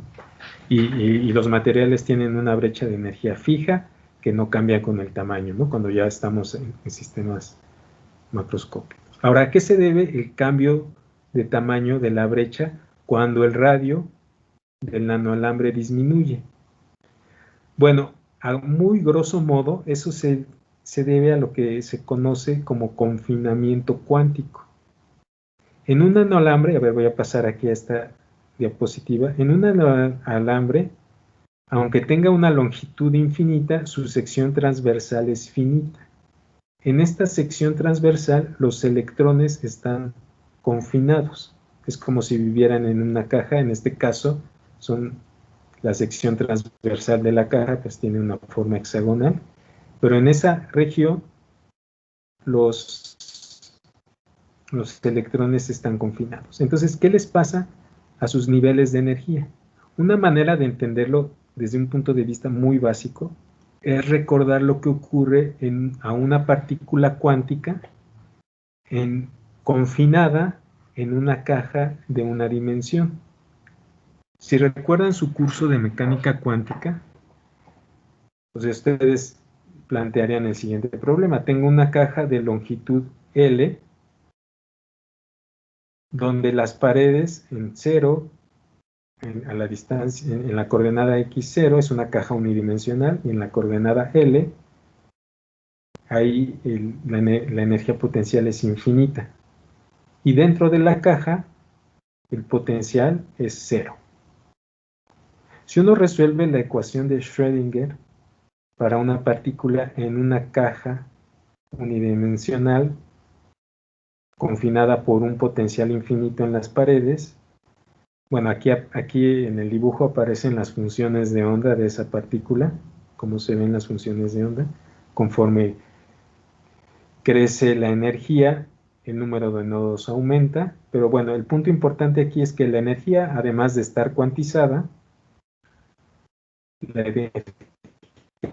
Y los materiales tienen una brecha de energía fija que no cambia con el tamaño, ¿no? Cuando ya estamos en sistemas macroscópicos. Ahora, ¿a qué se debe el cambio de tamaño de la brecha cuando el radio del nanoalambre disminuye? Bueno, a muy grosso modo, eso se debe a lo que se conoce como confinamiento cuántico. En un nanoalambre, a ver, voy a pasar aquí a esta diapositiva, en un nanoalambre, aunque tenga una longitud infinita, su sección transversal es finita. En esta sección transversal, los electrones están confinados. Es como si vivieran en una caja, en este caso, la sección transversal de la caja, pues tiene una forma hexagonal, pero en esa región los electrones están confinados. Entonces, ¿qué les pasa a sus niveles de energía? Una manera de entenderlo desde un punto de vista muy básico es recordar lo que ocurre a una partícula cuántica confinada en una caja de una dimensión. Si recuerdan su curso de mecánica cuántica, pues ustedes plantearían el siguiente problema. Tengo una caja de longitud L, donde las paredes en 0, a la distancia, en la coordenada x0 es una caja unidimensional, y en la coordenada L, ahí la energía potencial es infinita. Y dentro de la caja, el potencial es 0. Si uno resuelve la ecuación de Schrödinger para una partícula en una caja unidimensional confinada por un potencial infinito en las paredes, bueno, aquí en el dibujo aparecen las funciones de onda de esa partícula, como se ven las funciones de onda, conforme crece la energía, el número de nodos aumenta, pero bueno, el punto importante aquí es que la energía, además de estar cuantizada, la energía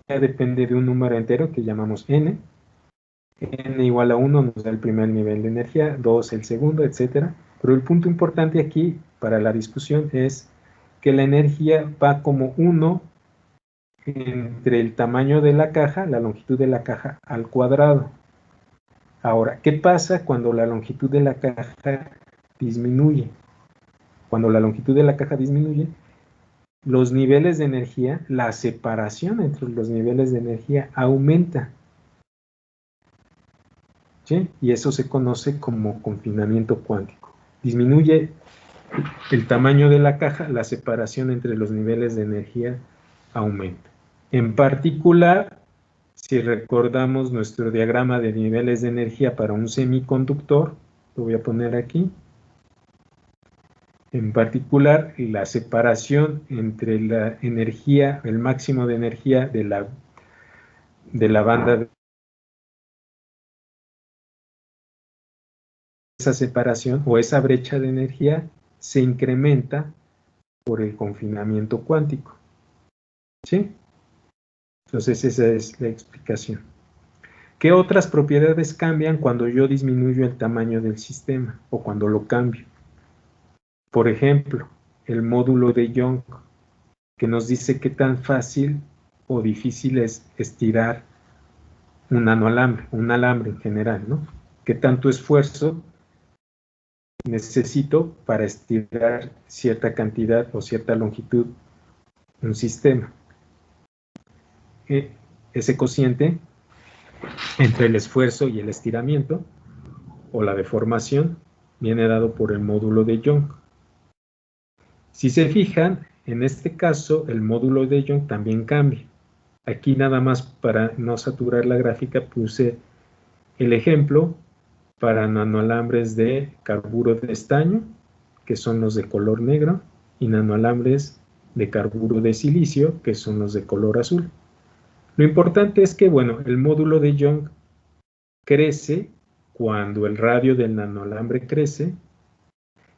depende de un número entero que llamamos n. N igual a 1 nos da el primer nivel de energía, 2 el segundo, etc. Pero el punto importante aquí para la discusión es que la energía va como 1 entre el tamaño de la caja, la longitud de la caja al cuadrado. Ahora, ¿qué pasa cuando la longitud de la caja disminuye? Cuando la longitud de la caja disminuye, los niveles de energía, la separación entre los niveles de energía aumenta. ¿Sí? Y eso se conoce como confinamiento cuántico. Disminuye el tamaño de la caja, la separación entre los niveles de energía aumenta. En particular, si recordamos nuestro diagrama de niveles de energía para un semiconductor, lo voy a poner aquí. En particular, la separación entre la energía, el máximo de energía de la banda de esa separación o esa brecha de energía se incrementa por el confinamiento cuántico. ¿Sí? Entonces esa es la explicación. ¿Qué otras propiedades cambian cuando yo disminuyo el tamaño del sistema o cuando lo cambio? Por ejemplo, el módulo de Young, que nos dice qué tan fácil o difícil es estirar un nanoalambre, un alambre en general, ¿no? ¿Qué tanto esfuerzo necesito para estirar cierta cantidad o cierta longitud un sistema? Ese cociente entre el esfuerzo y el estiramiento o la deformación viene dado por el módulo de Young. Si se fijan, en este caso el módulo de Young también cambia. Aquí nada más para no saturar la gráfica puse el ejemplo para nanoalambres de carburo de estaño, que son los de color negro, y nanoalambres de carburo de silicio, que son los de color azul. Lo importante es que, bueno, el módulo de Young crece cuando el radio del nanoalambre crece,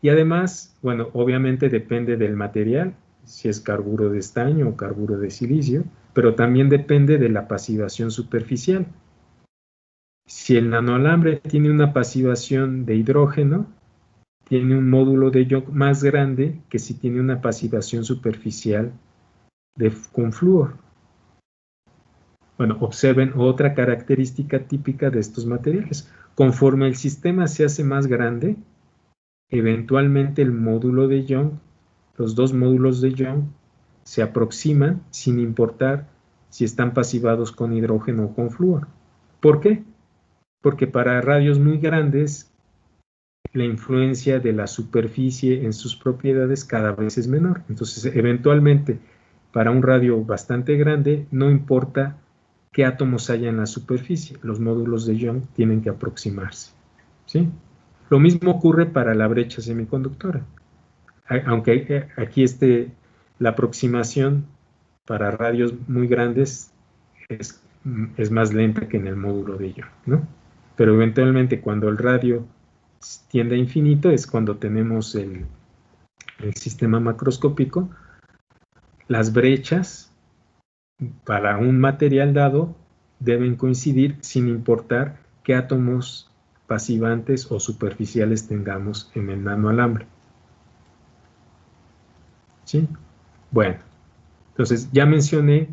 y además, bueno, obviamente depende del material, si es carburo de estaño o carburo de silicio, pero también depende de la pasivación superficial. Si el nanoalambre tiene una pasivación de hidrógeno, tiene un módulo de Young más grande que si tiene una pasivación superficial con flúor. Bueno, observen otra característica típica de estos materiales. Conforme el sistema se hace más grande, eventualmente el módulo de Young, los dos módulos de Young, se aproximan sin importar si están pasivados con hidrógeno o con flúor. ¿Por qué? Porque para radios muy grandes, la influencia de la superficie en sus propiedades cada vez es menor. Entonces, eventualmente, para un radio bastante grande, no importa qué átomos haya en la superficie, los módulos de Young tienen que aproximarse, ¿sí? Lo mismo ocurre para la brecha semiconductora. Aunque aquí la aproximación para radios muy grandes es más lenta que en el módulo de Young, ¿no? Pero eventualmente cuando el radio tiende a infinito es cuando tenemos el sistema macroscópico. Las brechas para un material dado deben coincidir sin importar qué átomos pasivantes o superficiales tengamos en el nanoalambre. ¿Sí? Bueno, entonces ya mencioné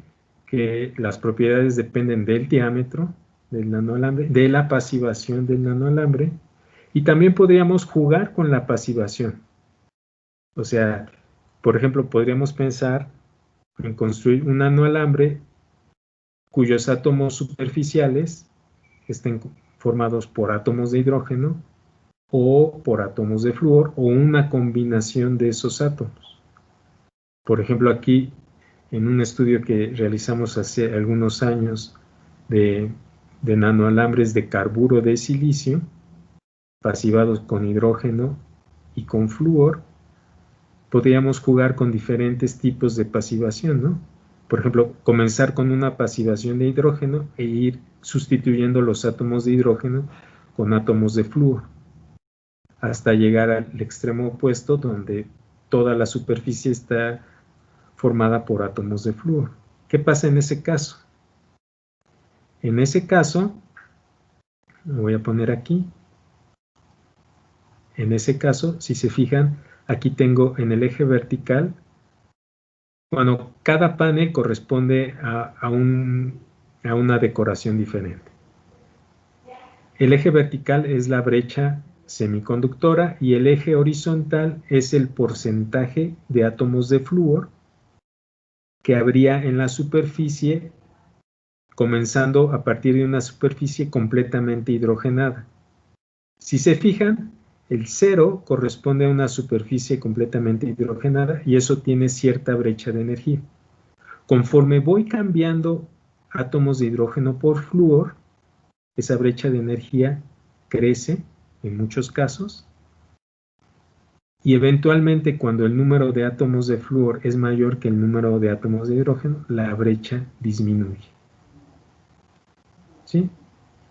que las propiedades dependen del diámetro del nanoalambre, de la pasivación del nanoalambre, y también podríamos jugar con la pasivación. O sea, por ejemplo, podríamos pensar en construir un nanoalambre cuyos átomos superficiales estén formados por átomos de hidrógeno o por átomos de flúor o una combinación de esos átomos. Por ejemplo, aquí en un estudio que realizamos hace algunos años de nanoalambres de carburo de silicio pasivados con hidrógeno y con flúor, podríamos jugar con diferentes tipos de pasivación, ¿no? Por ejemplo, comenzar con una pasivación de hidrógeno e ir sustituyendo los átomos de hidrógeno con átomos de flúor, hasta llegar al extremo opuesto donde toda la superficie está formada por átomos de flúor. ¿Qué pasa en ese caso? En ese caso, lo voy a poner aquí. En ese caso, si se fijan, aquí tengo en el eje vertical, bueno, cada panel corresponde a una decoración diferente. El eje vertical es la brecha semiconductora y el eje horizontal es el porcentaje de átomos de flúor que habría en la superficie, comenzando a partir de una superficie completamente hidrogenada. Si se fijan, el 0 corresponde a una superficie completamente hidrogenada y eso tiene cierta brecha de energía. Conforme voy cambiando átomos de hidrógeno por flúor, esa brecha de energía crece en muchos casos y eventualmente cuando el número de átomos de flúor es mayor que el número de átomos de hidrógeno, la brecha disminuye. ¿Sí?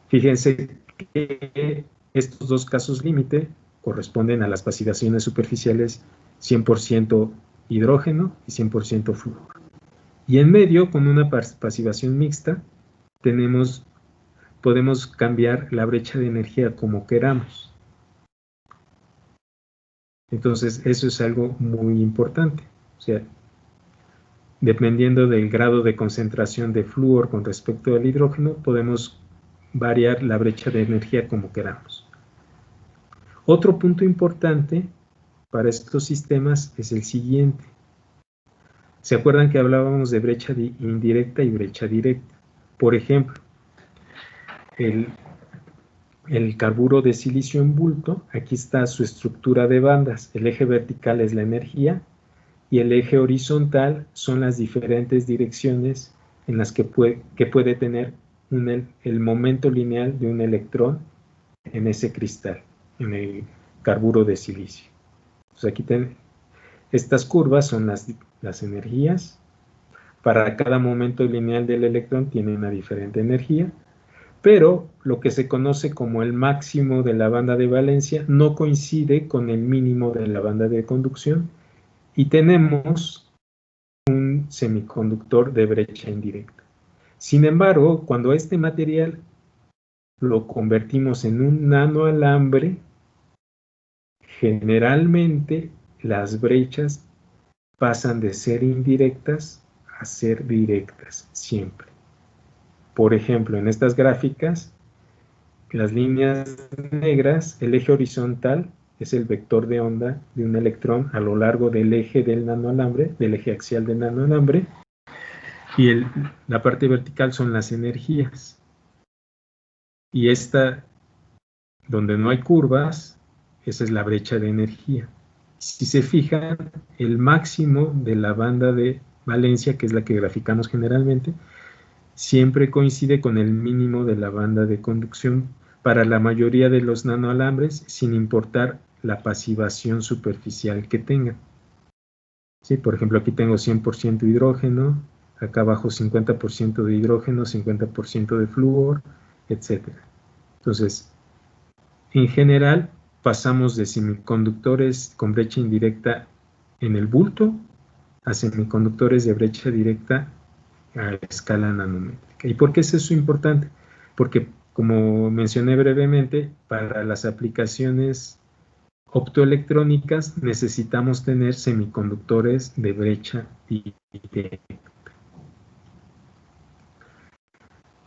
Fíjense que estos dos casos límite corresponden a las pasivaciones superficiales 100% hidrógeno y 100% flúor. Y en medio, con una pasivación mixta, podemos cambiar la brecha de energía como queramos. Entonces, eso es algo muy importante. O sea, dependiendo del grado de concentración de flúor con respecto al hidrógeno, podemos variar la brecha de energía como queramos. Otro punto importante para estos sistemas es el siguiente. ¿Se acuerdan que hablábamos de brecha indirecta y brecha directa? Por ejemplo, el carburo de silicio en bulto, aquí está su estructura de bandas. El eje vertical es la energía y el eje horizontal son las diferentes direcciones en las que puede tener el momento lineal de un electrón en ese cristal, en el carburo de silicio. Entonces aquí estas curvas son las energías. Para cada momento lineal del electrón tiene una diferente energía, pero lo que se conoce como el máximo de la banda de valencia no coincide con el mínimo de la banda de conducción y tenemos un semiconductor de brecha indirecta. Sin embargo, cuando este material lo convertimos en un nanoalambre, generalmente las brechas pasan de ser indirectas a ser directas, siempre. Por ejemplo, en estas gráficas, las líneas negras, el eje horizontal es el vector de onda de un electrón a lo largo del eje del nanoalambre, del eje axial del nanoalambre, y la parte vertical son las energías. Y esta, donde no hay curvas, esa es la brecha de energía. Si se fijan, el máximo de la banda de valencia, que es la que graficamos generalmente, siempre coincide con el mínimo de la banda de conducción para la mayoría de los nanoalambres, sin importar la pasivación superficial que tengan. ¿Sí? Por ejemplo, aquí tengo 100% hidrógeno, acá abajo 50% de hidrógeno, 50% de flúor, etc. Entonces, en general, pasamos de semiconductores con brecha indirecta en el bulto a semiconductores de brecha directa a escala nanométrica. ¿Y por qué es eso importante? Porque, como mencioné brevemente, para las aplicaciones optoelectrónicas necesitamos tener semiconductores de brecha directa.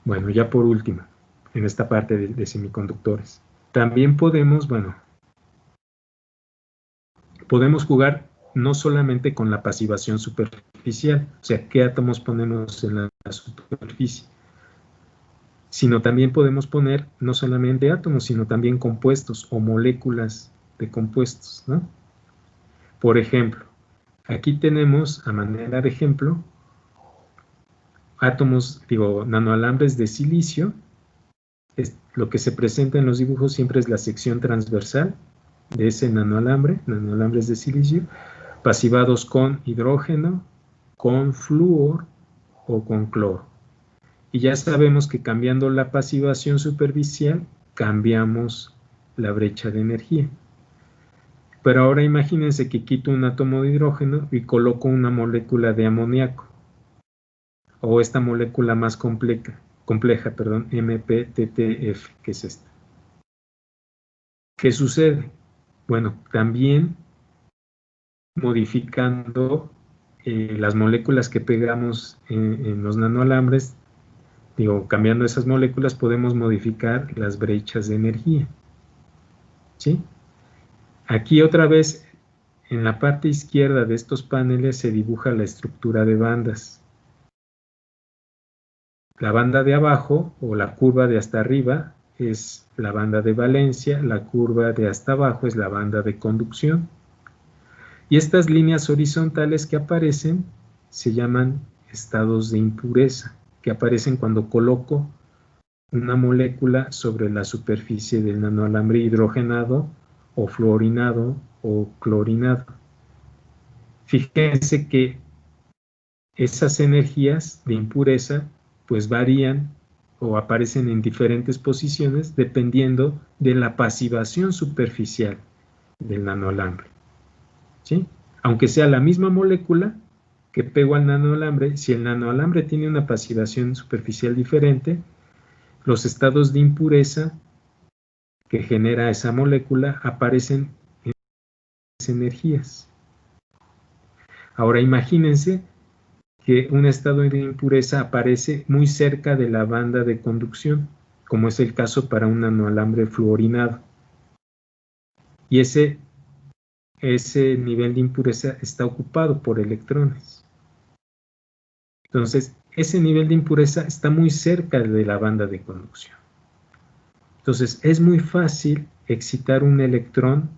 Bueno, ya por último, en esta parte de semiconductores, también podemos jugar no solamente con la pasivación superficial, o sea, qué átomos ponemos en la superficie, sino también podemos poner no solamente átomos, sino también compuestos o moléculas de compuestos, ¿no? Por ejemplo, aquí tenemos, a manera de ejemplo, nanoalambres de silicio. Lo que se presenta en los dibujos siempre es la sección transversal de ese nanoalambres de silicio, pasivados con hidrógeno, con flúor o con cloro. Y ya sabemos que cambiando la pasivación superficial, cambiamos la brecha de energía. Pero ahora imagínense que quito un átomo de hidrógeno y coloco una molécula de amoníaco, o esta molécula más compleja, MPTTF, que es esta. ¿Qué sucede? Bueno, también modificando las moléculas que pegamos en los nanoalambres, cambiando esas moléculas podemos modificar las brechas de energía. ¿Sí? Aquí otra vez, en la parte izquierda de estos paneles se dibuja la estructura de bandas. La banda de abajo, o la curva de hasta arriba, es la banda de valencia, la curva de hasta abajo es la banda de conducción. Y estas líneas horizontales que aparecen se llaman estados de impureza, que aparecen cuando coloco una molécula sobre la superficie del nanoalambre hidrogenado o fluorinado o clorinado. Fíjense que esas energías de impureza pues varían o aparecen en diferentes posiciones dependiendo de la pasivación superficial del nanoalambre. ¿Sí? Aunque sea la misma molécula que pego al nanoalambre, si el nanoalambre tiene una pasivación superficial diferente, los estados de impureza que genera esa molécula aparecen en esas energías. Ahora imagínense que un estado de impureza aparece muy cerca de la banda de conducción, como es el caso para un nanoalambre fluorinado. Y ese nivel de impureza está ocupado por electrones. Entonces, ese nivel de impureza está muy cerca de la banda de conducción. Entonces, es muy fácil excitar un electrón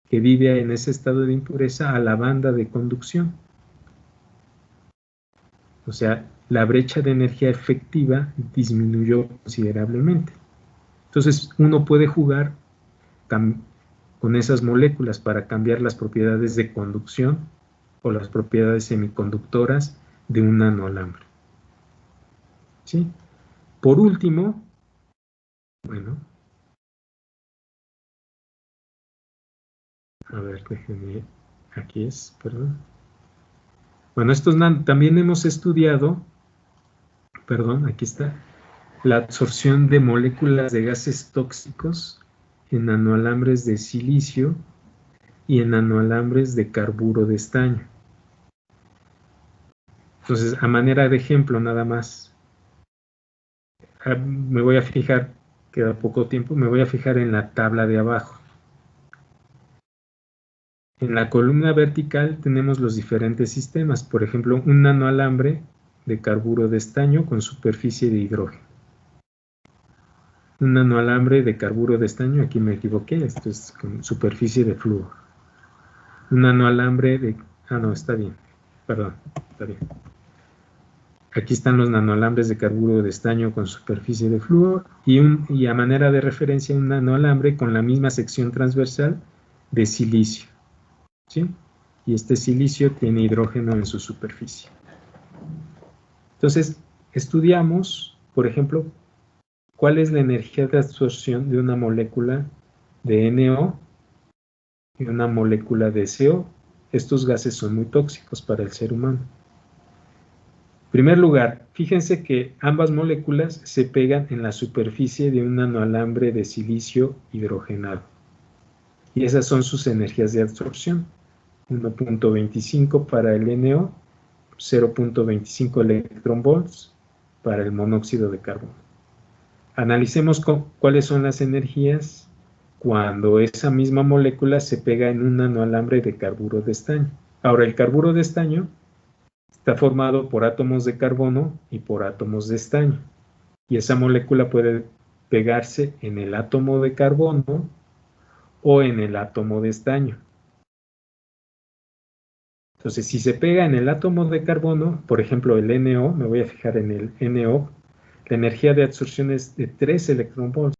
que vive en ese estado de impureza a la banda de conducción. O sea, la brecha de energía efectiva disminuyó considerablemente. Entonces, uno puede jugar con esas moléculas para cambiar las propiedades de conducción o las propiedades semiconductoras de un nanoalambre. ¿Sí? Por último, bueno, a ver, déjenme, aquí es, perdón. Bueno, también hemos estudiado, perdón, aquí está, la absorción de moléculas de gases tóxicos en nanoalambres de silicio y en nanoalambres de carburo de estaño. Entonces, a manera de ejemplo nada más, me voy a fijar, queda poco tiempo, me voy a fijar en la tabla de abajo. En la columna vertical tenemos los diferentes sistemas, por ejemplo, un nanoalambre de carburo de estaño con superficie de hidrógeno. Un nanoalambre de carburo de estaño, aquí me equivoqué, esto es con superficie de flúor. Un nanoalambre de... no, está bien, perdón, está bien. Aquí están los nanoalambres de carburo de estaño con superficie de flúor y a manera de referencia un nanoalambre con la misma sección transversal de silicio. ¿Sí? Y este silicio tiene hidrógeno en su superficie. Entonces, estudiamos, por ejemplo, cuál es la energía de absorción de una molécula de NO y una molécula de CO. Estos gases son muy tóxicos para el ser humano. En primer lugar, fíjense que ambas moléculas se pegan en la superficie de un nanoalambre de silicio hidrogenado. Y esas son sus energías de absorción. 1.25 para el NO, 0.25 electronvolts para el monóxido de carbono. Analicemos cuáles son las energías cuando esa misma molécula se pega en un nanoalambre de carburo de estaño. Ahora, el carburo de estaño está formado por átomos de carbono y por átomos de estaño. Y esa molécula puede pegarse en el átomo de carbono o en el átomo de estaño. Entonces, si se pega en el átomo de carbono, por ejemplo, el NO, me voy a fijar en el NO, la energía de absorción es de 3 electronvolts.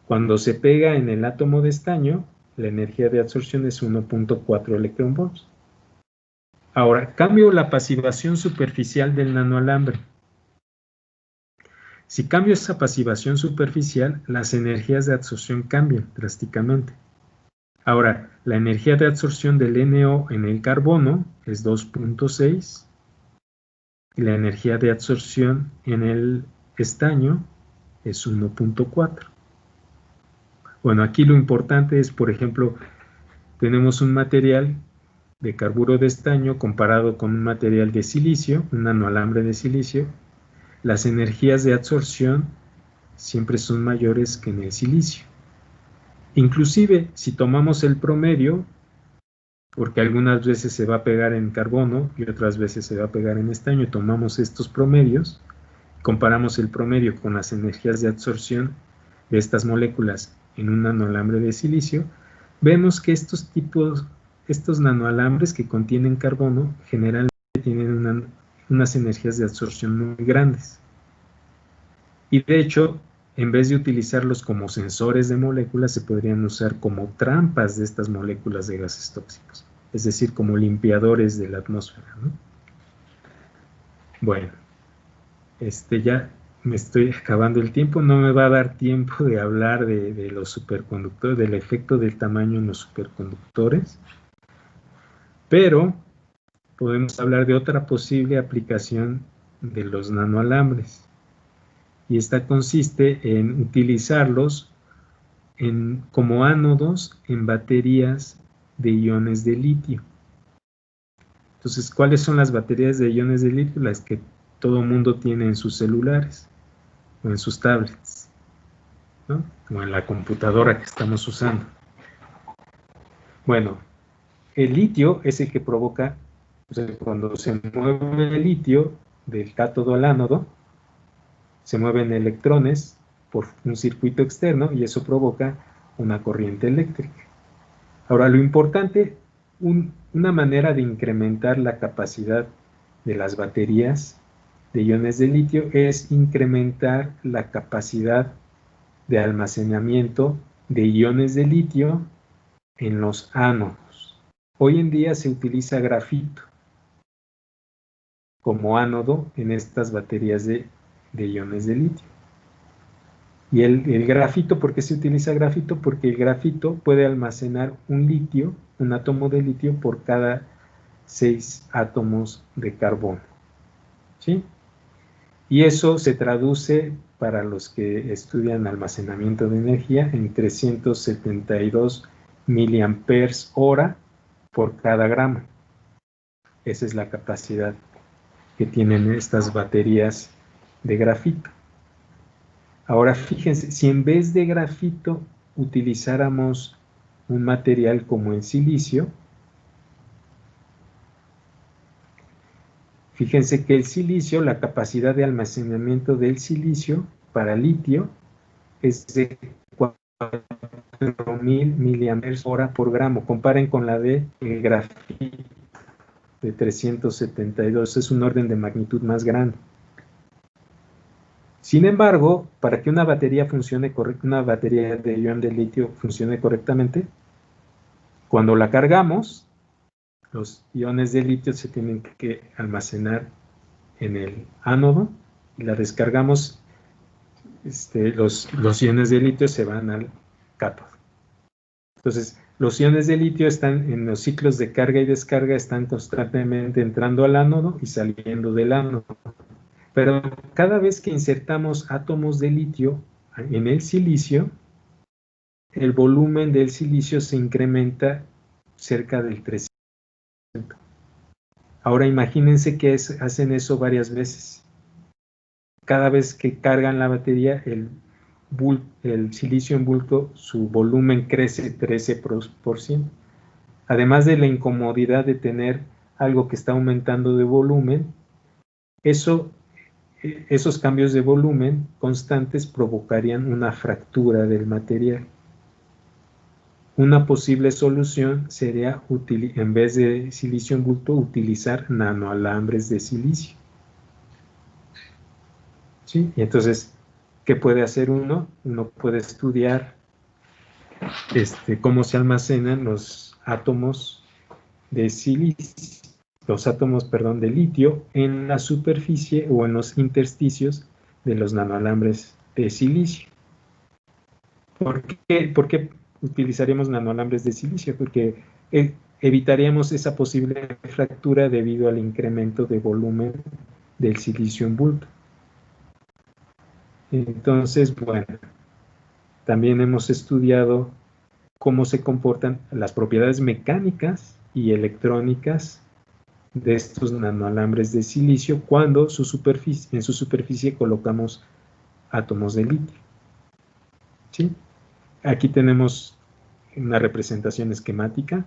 Cuando se pega en el átomo de estaño, la energía de absorción es 1.4 electronvolts. Ahora, cambio la pasivación superficial del nanoalambre. Si cambio esa pasivación superficial, las energías de absorción cambian drásticamente. Ahora, la energía de absorción del NO en el carbono es 2.6 y la energía de absorción en el estaño es 1.4. Bueno, aquí lo importante es, por ejemplo, tenemos un material de carburo de estaño comparado con un material de silicio, un nanoalambre de silicio. Las energías de absorción siempre son mayores que en el silicio. Inclusive, si tomamos el promedio, porque algunas veces se va a pegar en carbono y otras veces se va a pegar en estaño, y tomamos estos promedios, comparamos el promedio con las energías de absorción de estas moléculas en un nanoalambre de silicio, vemos que estos nanoalambres que contienen carbono generalmente tienen unas energías de absorción muy grandes. Y de hecho, en vez de utilizarlos como sensores de moléculas, se podrían usar como trampas de estas moléculas de gases tóxicos, es decir, como limpiadores de la atmósfera, ¿no? Bueno, ya me estoy acabando el tiempo, no me va a dar tiempo de hablar de los superconductores, del efecto del tamaño en los superconductores, pero podemos hablar de otra posible aplicación de los nanoalambres. Y esta consiste en utilizarlos como ánodos en baterías de iones de litio. Entonces, ¿cuáles son las baterías de iones de litio? Las que todo mundo tiene en sus celulares o en sus tablets, ¿no? O en la computadora que estamos usando. Bueno, el litio es el que provoca, o sea, cuando se mueve el litio del cátodo al ánodo, se mueven electrones por un circuito externo y eso provoca una corriente eléctrica. Ahora, lo importante, una manera de incrementar la capacidad de las baterías de iones de litio es incrementar la capacidad de almacenamiento de iones de litio en los ánodos. Hoy en día se utiliza grafito como ánodo en estas baterías de iones de litio. Y el grafito, ¿por qué se utiliza grafito? Porque el grafito puede almacenar un litio, un átomo de litio por cada 6 átomos de carbono. ¿Sí? Y eso se traduce para los que estudian almacenamiento de energía en 372 miliamperes hora por cada gramo. Esa es la capacidad que tienen estas baterías de grafito. Ahora fíjense, si en vez de grafito utilizáramos un material como el silicio, fíjense que el silicio, la capacidad de almacenamiento del silicio para litio es de 4000 miliamperes hora por gramo. Comparen con la de el grafito de 372, es un orden de magnitud más grande. Sin embargo, para que una batería funcione correctamente, una batería de ion de litio funcione correctamente, cuando la cargamos, los iones de litio se tienen que almacenar en el ánodo y la descargamos, los iones de litio se van al cátodo. Entonces, los iones de litio están en los ciclos de carga y descarga, están constantemente entrando al ánodo y saliendo del ánodo. Pero cada vez que insertamos átomos de litio en el silicio, el volumen del silicio se incrementa cerca del 3%. Ahora imagínense que hacen eso varias veces. Cada vez que cargan la batería, el silicio en bulto, su volumen crece 13%. Además de la incomodidad de tener algo que está aumentando de volumen, esos cambios de volumen constantes provocarían una fractura del material. Una posible solución sería, en vez de silicio en bulto, utilizar nanoalambres de silicio. ¿Sí? Y entonces, ¿qué puede hacer uno? Uno puede estudiar cómo se almacenan los átomos de silicio, de litio en la superficie o en los intersticios de los nanoalambres de silicio. ¿Por qué utilizaríamos nanoalambres de silicio? Porque evitaríamos esa posible fractura debido al incremento de volumen del silicio en bulto. Entonces, bueno, también hemos estudiado cómo se comportan las propiedades mecánicas y electrónicas de estos nanoalambres de silicio cuando en su superficie colocamos átomos de litio. ¿Sí? Aquí tenemos una representación esquemática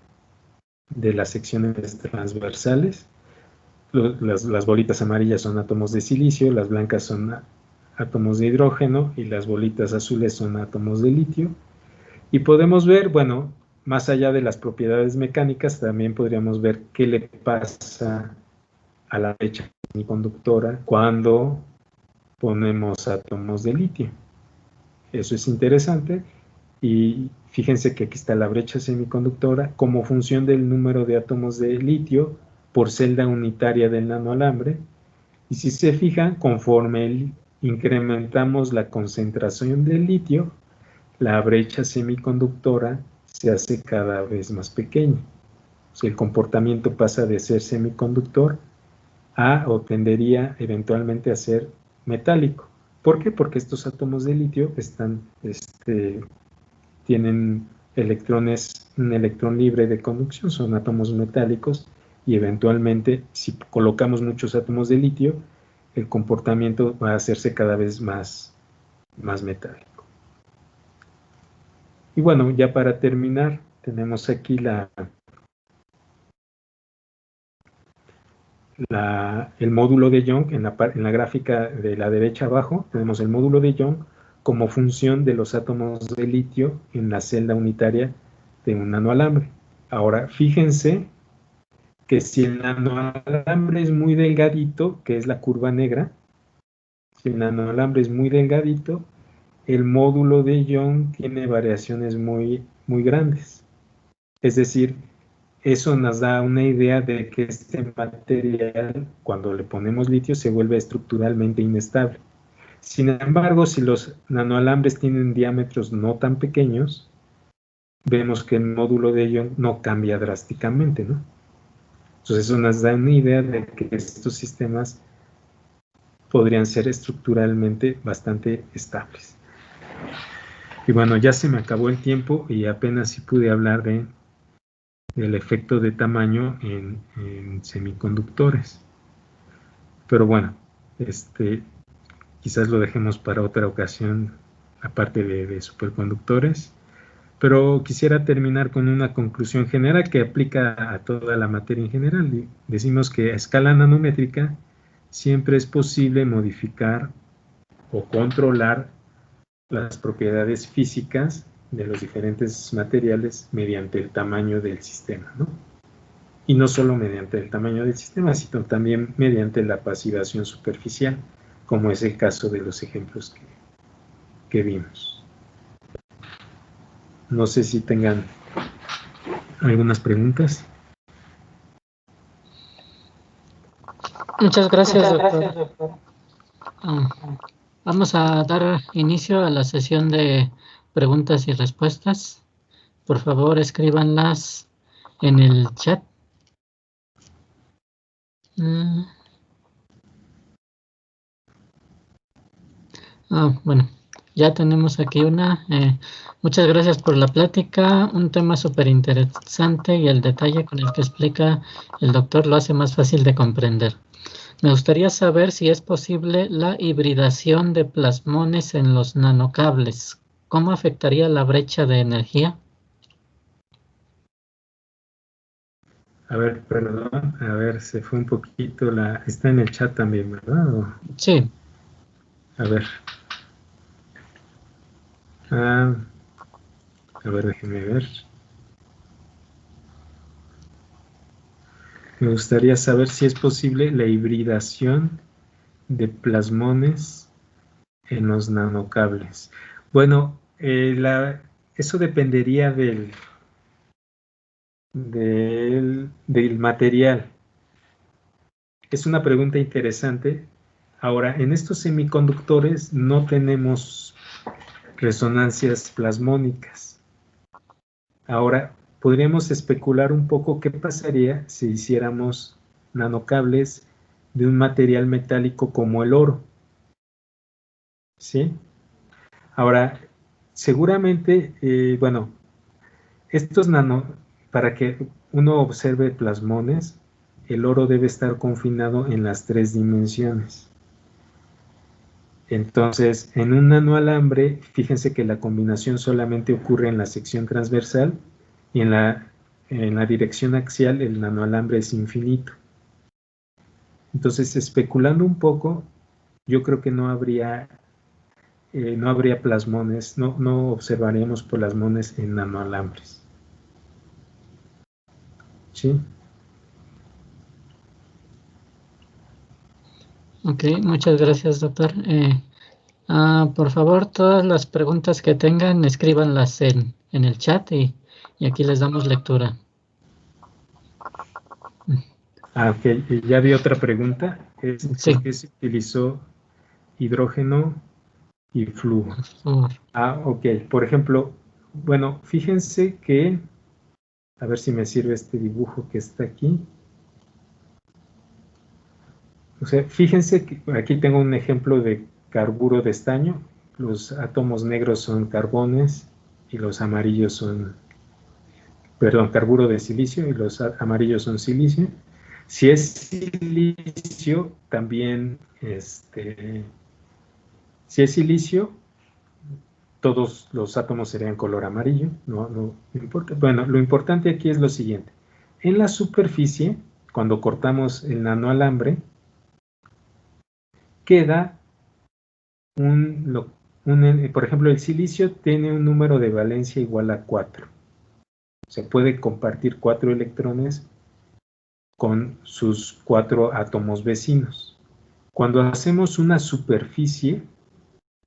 de las secciones transversales. Las bolitas amarillas son átomos de silicio, las blancas son átomos de hidrógeno y las bolitas azules son átomos de litio. Y podemos ver, bueno, más allá de las propiedades mecánicas, también podríamos ver qué le pasa a la brecha semiconductora cuando ponemos átomos de litio. Eso es interesante. Y fíjense que aquí está la brecha semiconductora como función del número de átomos de litio por celda unitaria del nanoalambre. Y si se fijan, conforme incrementamos la concentración del litio, la brecha semiconductora se hace cada vez más pequeña. O sea, el comportamiento pasa de ser semiconductor o tendería eventualmente a ser metálico. ¿Por qué? Porque estos átomos de litio tienen un electrón libre de conducción, son átomos metálicos y eventualmente si colocamos muchos átomos de litio, el comportamiento va a hacerse cada vez más metálico. Y bueno, ya para terminar, tenemos aquí el módulo de Young, en la gráfica de la derecha abajo, tenemos el módulo de Young como función de los átomos de litio en la celda unitaria de un nanoalambre. Ahora, fíjense que si el nanoalambre es muy delgadito, que es la curva negra, si el nanoalambre es muy delgadito, el módulo de Young tiene variaciones muy grandes. Es decir, eso nos da una idea de que este material, cuando le ponemos litio, se vuelve estructuralmente inestable. Sin embargo, si los nanoalambres tienen diámetros no tan pequeños, vemos que el módulo de Young no cambia drásticamente, ¿no? Entonces eso nos da una idea de que estos sistemas podrían ser estructuralmente bastante estables. Y bueno, ya se me acabó el tiempo y apenas sí pude hablar del efecto de tamaño en semiconductores. Pero bueno, quizás lo dejemos para otra ocasión, aparte de superconductores. Pero quisiera terminar con una conclusión general que aplica a toda la materia en general. Decimos que a escala nanométrica siempre es posible modificar o controlar las propiedades físicas de los diferentes materiales mediante el tamaño del sistema, ¿no? Y no solo mediante el tamaño del sistema, sino también mediante la pasivación superficial, como es el caso de los ejemplos que vimos. No sé si tengan algunas preguntas. Muchas gracias, doctor. Vamos a dar inicio a la sesión de preguntas y respuestas. Por favor, escríbanlas en el chat. Bueno, ya tenemos aquí una. Muchas gracias por la plática. Un tema súper interesante y el detalle con el que explica el doctor lo hace más fácil de comprender. Me gustaría saber si es posible la hibridación de plasmones en los nanocables. ¿Cómo afectaría la brecha de energía? A ver, perdón, a ver, se fue un poquito está en el chat también, ¿verdad? Sí. A ver. A ver, déjenme ver. Me gustaría saber si es posible la hibridación de plasmones en los nanocables. Bueno, eso dependería del material. Es una pregunta interesante. Ahora, en estos semiconductores no tenemos resonancias plasmónicas. Ahora, podríamos especular un poco qué pasaría si hiciéramos nanocables de un material metálico como el oro. ¿Sí? Ahora, seguramente, bueno, para que uno observe plasmones, el oro debe estar confinado en las 3 dimensiones. Entonces, en un nanoalambre, fíjense que la combinación solamente ocurre en la sección transversal y en la dirección axial el nanoalambre es infinito. Entonces, especulando un poco, yo creo que no habría plasmones, no observaríamos plasmones en nanoalambres. ¿Sí? Ok, muchas gracias, doctor. Por favor, todas las preguntas que tengan, escríbanlas en el chat y aquí les damos lectura. Ok, y ya vi otra pregunta. Sí. ¿Por qué se utilizó hidrógeno y flúor? Ok, por ejemplo, bueno, fíjense que, a ver si me sirve este dibujo que está aquí. O sea, fíjense que aquí tengo un ejemplo de carburo de estaño. Los átomos negros son carbones y los amarillos son, perdón, carburo de silicio y los amarillos son silicio. Si es silicio, también, si es silicio, todos los átomos serían color amarillo, no importa. Bueno, lo importante aquí es lo siguiente. En la superficie, cuando cortamos el nanoalambre, queda por ejemplo, el silicio tiene un número de valencia igual a 4. Se puede compartir 4 electrones con sus 4 átomos vecinos. Cuando hacemos una superficie,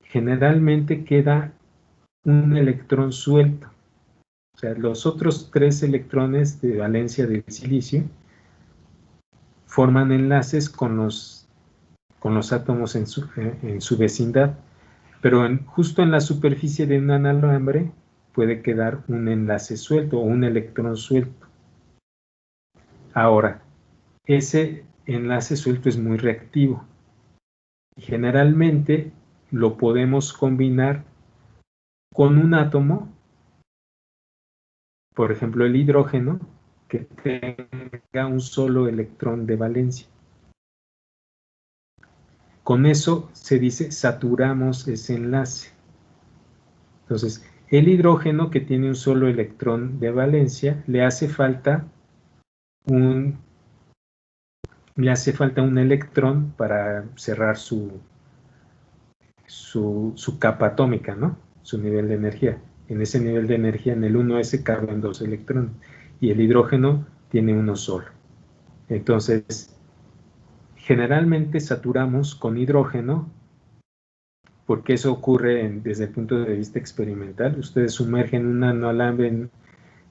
generalmente queda un electrón suelto. O sea, los otros 3 electrones de valencia del silicio forman enlaces con los átomos en su vecindad, pero justo en la superficie de un alambre puede quedar un enlace suelto o un electrón suelto. Ahora, ese enlace suelto es muy reactivo. Generalmente lo podemos combinar con un átomo, por ejemplo el hidrógeno, que tenga un solo electrón de valencia. Con eso se dice saturamos ese enlace. Entonces, el hidrógeno que tiene un solo electrón de valencia le hace falta un electrón para cerrar su capa atómica, ¿no? Su nivel de energía. En ese nivel de energía, en el 1s caben 2 electrones y el hidrógeno tiene uno solo. Entonces, generalmente saturamos con hidrógeno, porque eso ocurre desde el punto de vista experimental. Ustedes sumergen un nanoalambre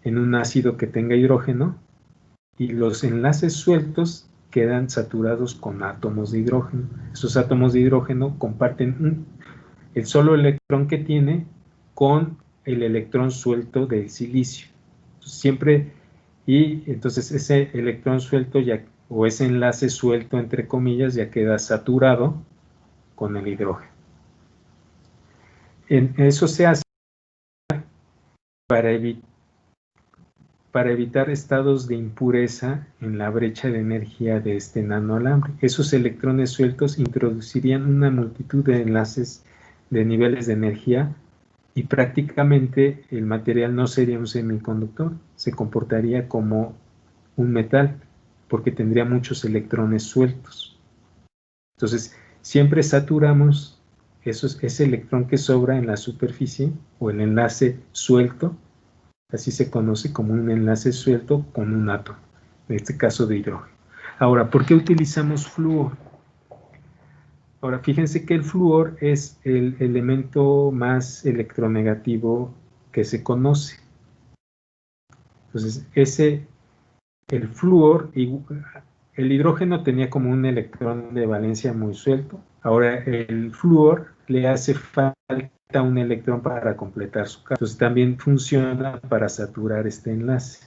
en un ácido que tenga hidrógeno y los enlaces sueltos quedan saturados con átomos de hidrógeno. Esos átomos de hidrógeno comparten el solo electrón que tiene con el electrón suelto del silicio. Entonces ese electrón suelto o ese enlace suelto, entre comillas, ya queda saturado con el hidrógeno. Eso se hace para evitar estados de impureza en la brecha de energía de este nanoalambre. Esos electrones sueltos introducirían una multitud de enlaces de niveles de energía y prácticamente el material no sería un semiconductor, se comportaría como un metal porque tendría muchos electrones sueltos. Entonces, siempre saturamos ese electrón que sobra en la superficie o el enlace suelto, así se conoce como un enlace suelto con un átomo, en este caso de hidrógeno. Ahora, ¿por qué utilizamos flúor? Ahora, fíjense que el flúor es el elemento más electronegativo que se conoce. Entonces, el flúor, el hidrógeno tenía como un electrón de valencia muy suelto. Ahora, el flúor le hace falta un electrón para completar su capa. Entonces, también funciona para saturar este enlace.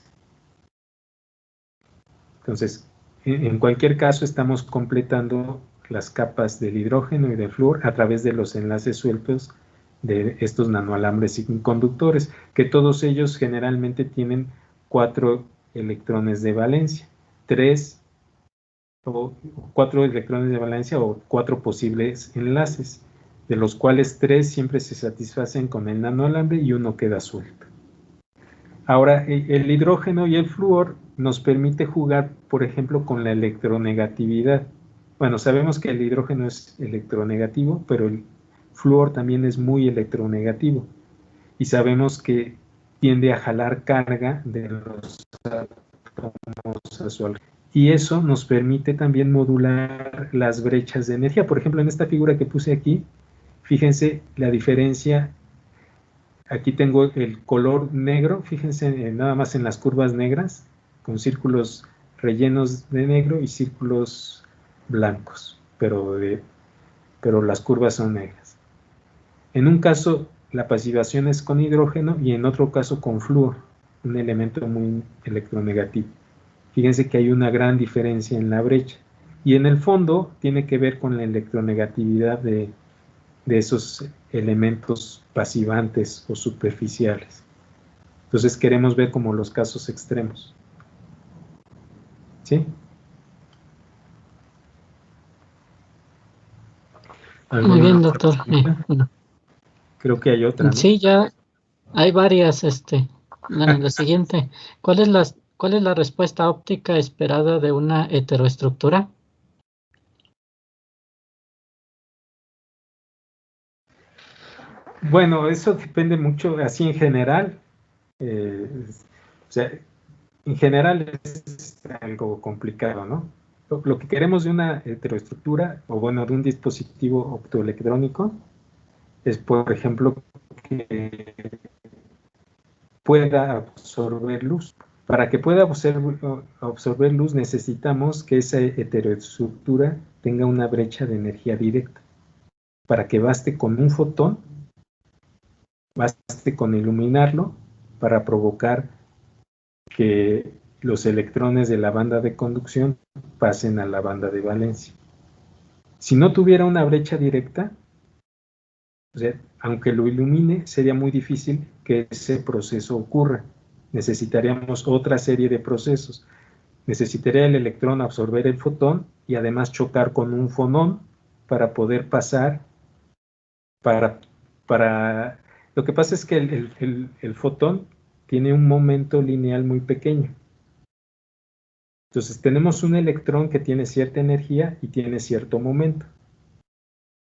Entonces, en cualquier caso, estamos completando las capas del hidrógeno y del flúor a través de los enlaces sueltos de estos nanoalambres semiconductores, que todos ellos generalmente tienen 4 electrones de valencia, 4 electrones de valencia o 4 posibles enlaces, de los cuales 3 siempre se satisfacen con el nanoalambre y uno queda suelto. Ahora, el hidrógeno y el flúor nos permite jugar, por ejemplo, con la electronegatividad. Bueno, sabemos que el hidrógeno es electronegativo, pero el flúor también es muy electronegativo. Y sabemos que tiende a jalar carga de los átomos a su alrededor. Y eso nos permite también modular las brechas de energía. Por ejemplo, en esta figura que puse aquí, fíjense la diferencia. Aquí tengo el color negro, fíjense nada más en las curvas negras, con círculos rellenos de negro y círculos blancos, pero las curvas son negras. En un caso, la pasivación es con hidrógeno y en otro caso con flúor, un elemento muy electronegativo. Fíjense que hay una gran diferencia en la brecha. Y en el fondo tiene que ver con la electronegatividad de esos elementos pasivantes o superficiales. Entonces queremos ver como los casos extremos. ¿Sí? Muy bien, doctor. Creo que hay otra, ¿no? Sí, ya hay varias. Bueno, la siguiente. ¿Cuál es la respuesta óptica esperada de una heteroestructura? Bueno, eso depende mucho, así en general. O sea, en general es algo complicado, ¿no? Lo que queremos de una heteroestructura, o bueno, de un dispositivo optoelectrónico, es, por ejemplo, que pueda absorber luz. Para que pueda absorber luz necesitamos que esa heteroestructura tenga una brecha de energía directa. Para que baste con un fotón, baste con iluminarlo para provocar que los electrones de la banda de conducción pasen a la banda de valencia. Si no tuviera una brecha directa, o sea, aunque lo ilumine, sería muy difícil que ese proceso ocurra. Necesitaríamos otra serie de procesos. Necesitaría el electrón absorber el fotón y además chocar con un fonón para poder pasar Lo que pasa es que el fotón tiene un momento lineal muy pequeño. Entonces tenemos un electrón que tiene cierta energía y tiene cierto momento.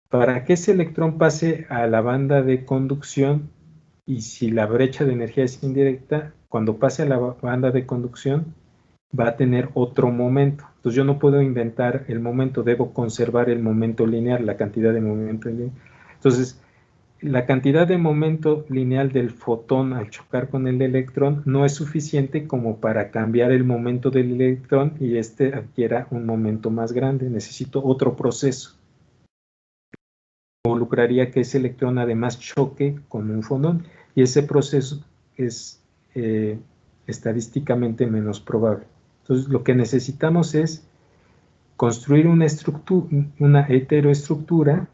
Para que ese electrón pase a la banda de conducción, y si la brecha de energía es indirecta, cuando pase a la banda de conducción va a tener otro momento. Entonces yo no puedo inventar el momento, debo conservar el momento lineal, la cantidad de momento lineal. Entonces, la cantidad de momento lineal del fotón al chocar con el electrón no es suficiente como para cambiar el momento del electrón y este adquiera un momento más grande. Necesito otro proceso. Involucraría que ese electrón además choque con un fonón y ese proceso es estadísticamente menos probable. Entonces lo que necesitamos es construir una heteroestructura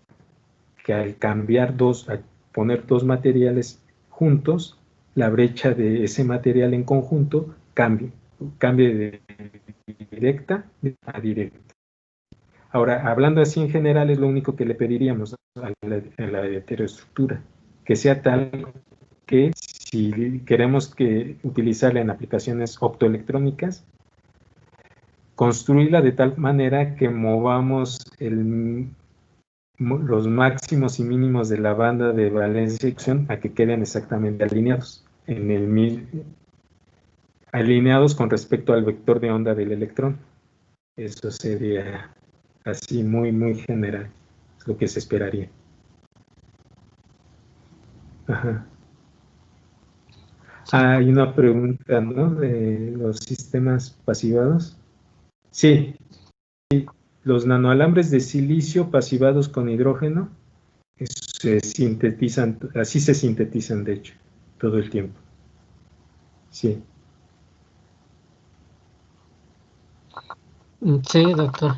que al al poner dos materiales juntos, la brecha de ese material en conjunto cambie de directa a directa. Ahora, hablando así en general, es lo único que le pediríamos a la heteroestructura, que sea tal que si queremos utilizarla en aplicaciones optoelectrónicas, construirla de tal manera que movamos los máximos y mínimos de la banda de valencia y excitación a que queden exactamente alineados, alineados con respecto al vector de onda del electrón. Eso sería así muy, muy general, es lo que se esperaría. Ajá. Hay una pregunta, ¿no? De los sistemas pasivados. Sí, los nanoalambres de silicio pasivados con hidrógeno se sintetizan, así se sintetizan de hecho, todo el tiempo. Sí. Sí, doctor.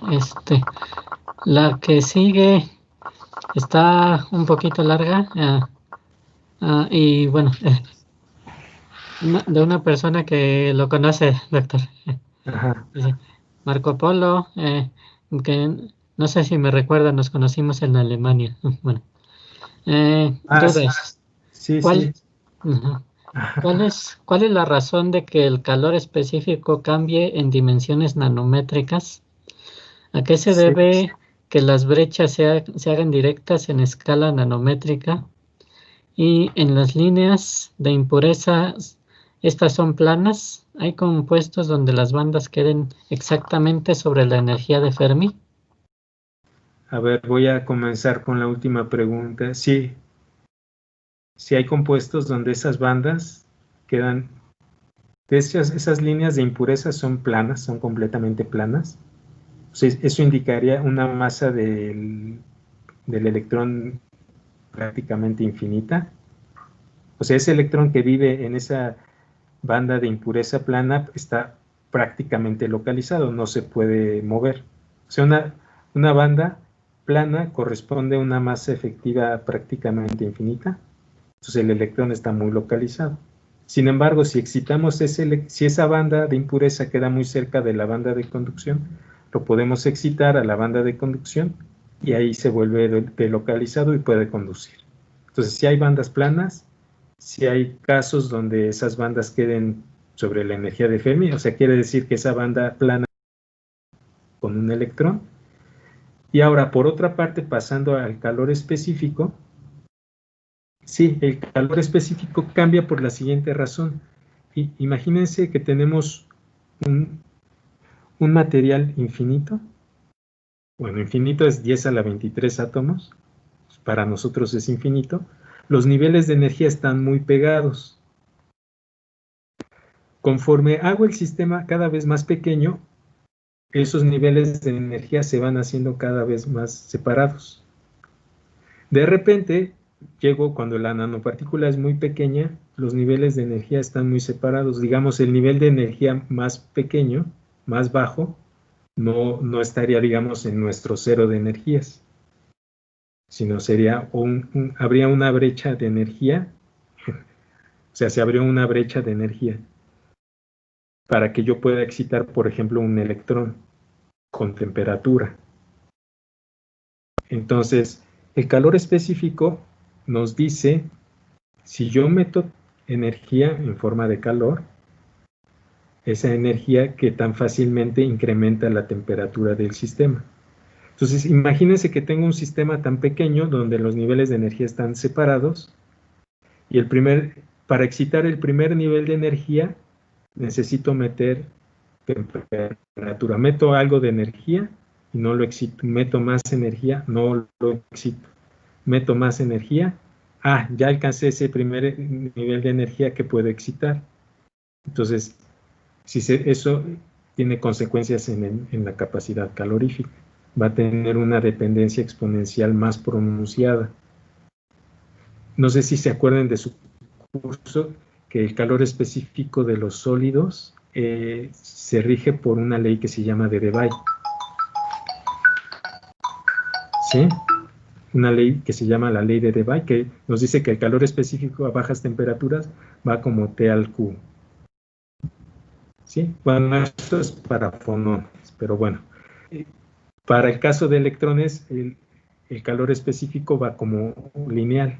La que sigue está un poquito larga y bueno, de una persona que lo conoce, doctor. Ajá. Dice, Marco Polo, que no sé si me recuerda, nos conocimos en Alemania. Bueno, dudas. Sí, ¿Cuál, sí. Ajá. ¿Cuál es la razón de que el calor específico cambie en dimensiones nanométricas? ¿A qué se Sí. debe que las brechas se hagan directas en escala nanométrica? Y en las líneas de impureza, ¿estas son planas? ¿Hay compuestos donde las bandas queden exactamente sobre la energía de Fermi? A ver, voy a comenzar con la última pregunta. Sí, sí hay compuestos donde esas bandas quedan, esas líneas de impureza son planas, son completamente planas. O sea, eso indicaría una masa del electrón prácticamente infinita. O sea, ese electrón que vive en esa banda de impureza plana está prácticamente localizado, no se puede mover. O sea, una banda plana corresponde a una masa efectiva prácticamente infinita, entonces el electrón está muy localizado. Sin embargo, si excitamos si esa banda de impureza queda muy cerca de la banda de conducción, lo podemos excitar a la banda de conducción y ahí se vuelve delocalizado y puede conducir. Entonces, si hay bandas planas, si hay casos donde esas bandas queden sobre la energía de Fermi, o sea, quiere decir que esa banda plana con un electrón. Y ahora, por otra parte, pasando al calor específico, sí, el calor específico cambia por la siguiente razón. Imagínense que tenemos un material infinito. Bueno, infinito es 10 a la 23 átomos. Para nosotros es infinito. Los niveles de energía están muy pegados. conforme hago el sistema cada vez más pequeño, esos niveles de energía se van haciendo cada vez más separados. De repente, cuando la nanopartícula es muy pequeña, los niveles de energía están muy separados. Digamos, el nivel de energía más pequeño, más bajo, no estaría, digamos, en nuestro cero de energías, sino sería habría una brecha de energía, o sea, se abrió una brecha de energía para que yo pueda excitar, por ejemplo, un electrón con temperatura. Entonces, el calor específico nos dice, si yo meto energía en forma de calor, esa energía que tan fácilmente incrementa la temperatura del sistema. Entonces, imagínense que tengo un sistema tan pequeño donde los niveles de energía están separados y para excitar el primer nivel de energía necesito meter temperatura. Meto algo de energía y no lo excito. Meto más energía, no lo excito. Meto más energía, ya alcancé ese primer nivel de energía que puedo excitar. Entonces, eso tiene consecuencias en la capacidad calorífica. Va a tener una dependencia exponencial más pronunciada. No sé si se acuerdan de su curso, que el calor específico de los sólidos se rige por una ley que se llama de Debye. ¿Sí? Una ley que se llama la ley de Debye, que nos dice que el calor específico a bajas temperaturas va como T al Q. ¿Sí? Bueno, esto es para fonones, pero bueno. Para el caso de electrones, el calor específico va como lineal.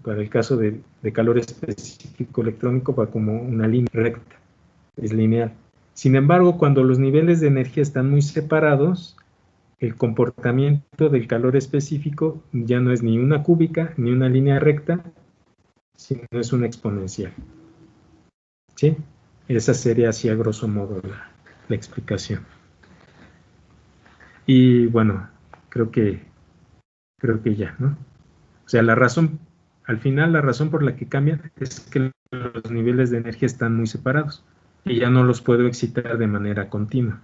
Para el caso de calor específico electrónico va como una línea recta, es lineal. Sin embargo, cuando los niveles de energía están muy separados, el comportamiento del calor específico ya no es ni una cúbica ni una línea recta, sino es una exponencial. ¿Sí? Esa sería así a grosso modo la explicación. Y bueno, creo que ya, ¿no? O sea, al final la razón por la que cambian es que los niveles de energía están muy separados y ya no los puedo excitar de manera continua.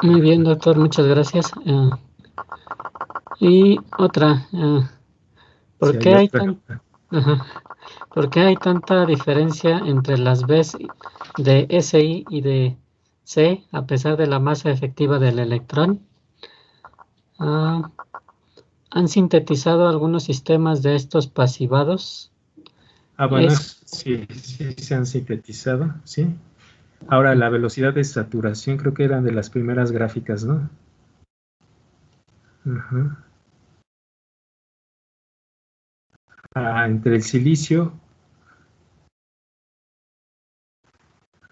Muy bien, doctor, muchas gracias. Y otra, ¿por qué hay tanta diferencia entre las Bs de Si y de C a pesar de la masa efectiva del electrón? ¿Han sintetizado algunos sistemas de estos pasivados? Bueno, sí se han sintetizado, sí. Ahora, la velocidad de saturación creo que eran de las primeras gráficas, ¿no? Entre el silicio.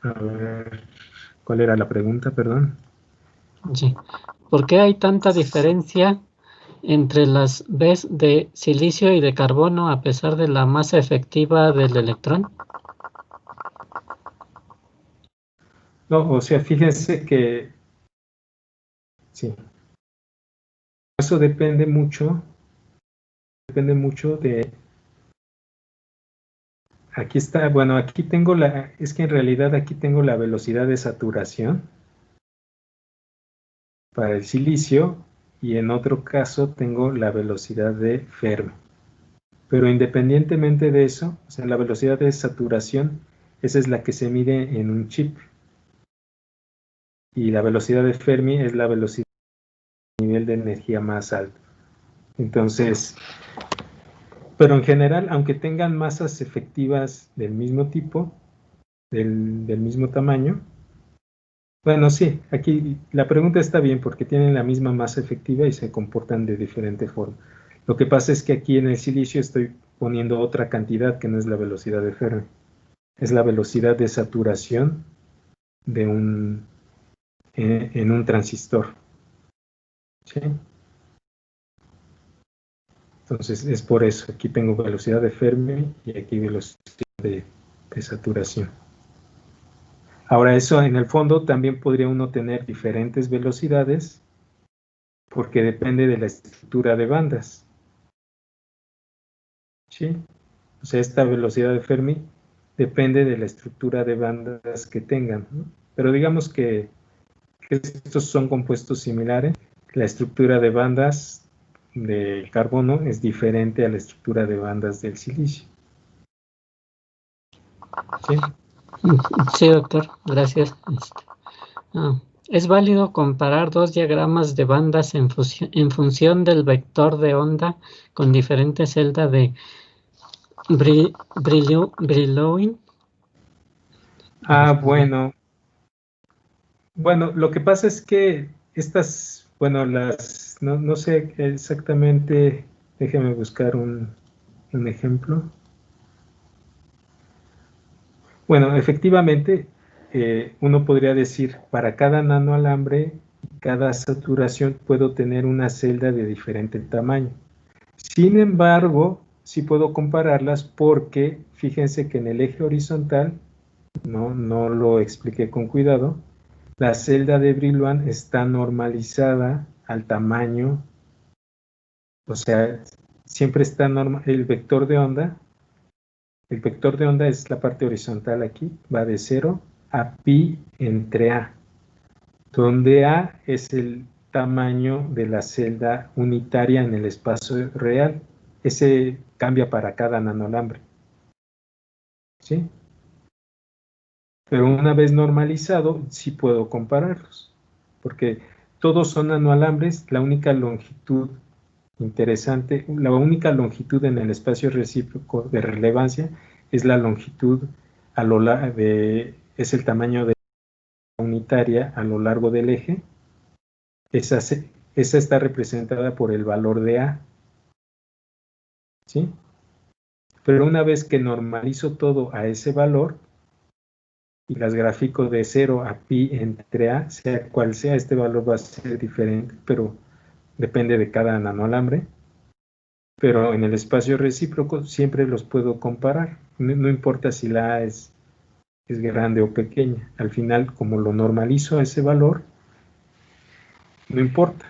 A ver, ¿cuál era la pregunta? Perdón. Sí. ¿Por qué hay tanta diferencia entre las Bs de silicio y de carbono a pesar de la masa efectiva del electrón? No, o sea, fíjense que sí. Eso depende mucho de. Aquí está, bueno, aquí tengo es que en realidad aquí tengo la velocidad de saturación para el silicio y en otro caso tengo la velocidad de Fermi. Pero independientemente de eso, o sea, la velocidad de saturación, esa es la que se mide en un chip. Y la velocidad de Fermi es la velocidad del nivel de energía más alto. Entonces, pero en general, aunque tengan masas efectivas del mismo tipo, del mismo tamaño, bueno, sí, aquí la pregunta está bien porque tienen la misma masa efectiva y se comportan de diferente forma. Lo que pasa es que aquí en el silicio estoy poniendo otra cantidad que no es la velocidad de Fermi. Es la velocidad de saturación de en un transistor. ¿Sí? Entonces es por eso. Aquí tengo velocidad de Fermi y aquí velocidad de saturación. Ahora eso en el fondo también podría uno tener diferentes velocidades porque depende de la estructura de bandas. ¿Sí? O sea, esta velocidad de Fermi depende de la estructura de bandas que tengan, ¿no? Pero digamos que estos son compuestos similares. La estructura de bandas del carbono es diferente a la estructura de bandas del silicio. ¿Sí? Sí, doctor, gracias. ¿Es válido comparar dos diagramas de bandas en función del vector de onda con diferentes celdas de Brillouin? Bueno. Bueno, lo que pasa es que estas, bueno, no sé exactamente, déjeme buscar un ejemplo. Bueno, efectivamente, uno podría decir, para cada nanoalambre, cada saturación puedo tener una celda de diferente tamaño. Sin embargo, sí puedo compararlas porque fíjense que en el eje horizontal, no lo expliqué con cuidado, la celda de Brillouin está normalizada al tamaño, o sea, siempre está normal, el vector de onda es la parte horizontal aquí, va de 0 a pi entre A, donde A es el tamaño de la celda unitaria en el espacio real. Ese cambia para cada nanoalambre. ¿Sí? Pero una vez normalizado, sí puedo compararlos, porque todos son nanoalambres, la única longitud interesante, la única longitud en el espacio recíproco de relevancia es la longitud es el tamaño de la unitaria a lo largo del eje. Esa está representada por el valor de A. ¿Sí? Pero una vez que normalizo todo a ese valor, y las gráfico de 0 a pi entre A, sea cual sea, este valor va a ser diferente, pero depende de cada nanoalambre. Pero en el espacio recíproco siempre los puedo comparar. No importa si la A es grande o pequeña. Al final, como lo normalizo a ese valor, no importa.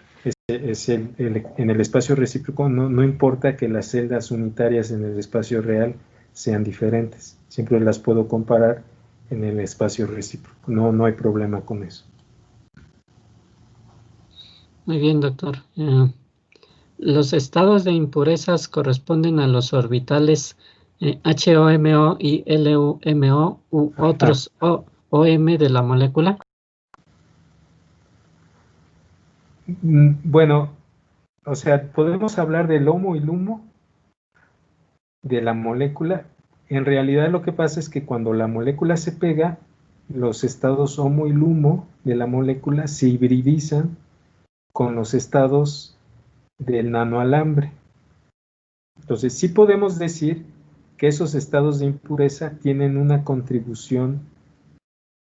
En el espacio recíproco no importa que las celdas unitarias en el espacio real sean diferentes. Siempre las puedo comparar en el espacio recíproco. No hay problema con eso. Muy bien, doctor. Los estados de impurezas corresponden a los orbitales HOMO y LUMO u otros OM de la molécula. Bueno, o sea, podemos hablar del HOMO y LUMO de la molécula. En realidad lo que pasa es que cuando la molécula se pega, los estados HOMO y LUMO de la molécula se hibridizan con los estados del nanoalambre. Entonces sí podemos decir que esos estados de impureza tienen una contribución,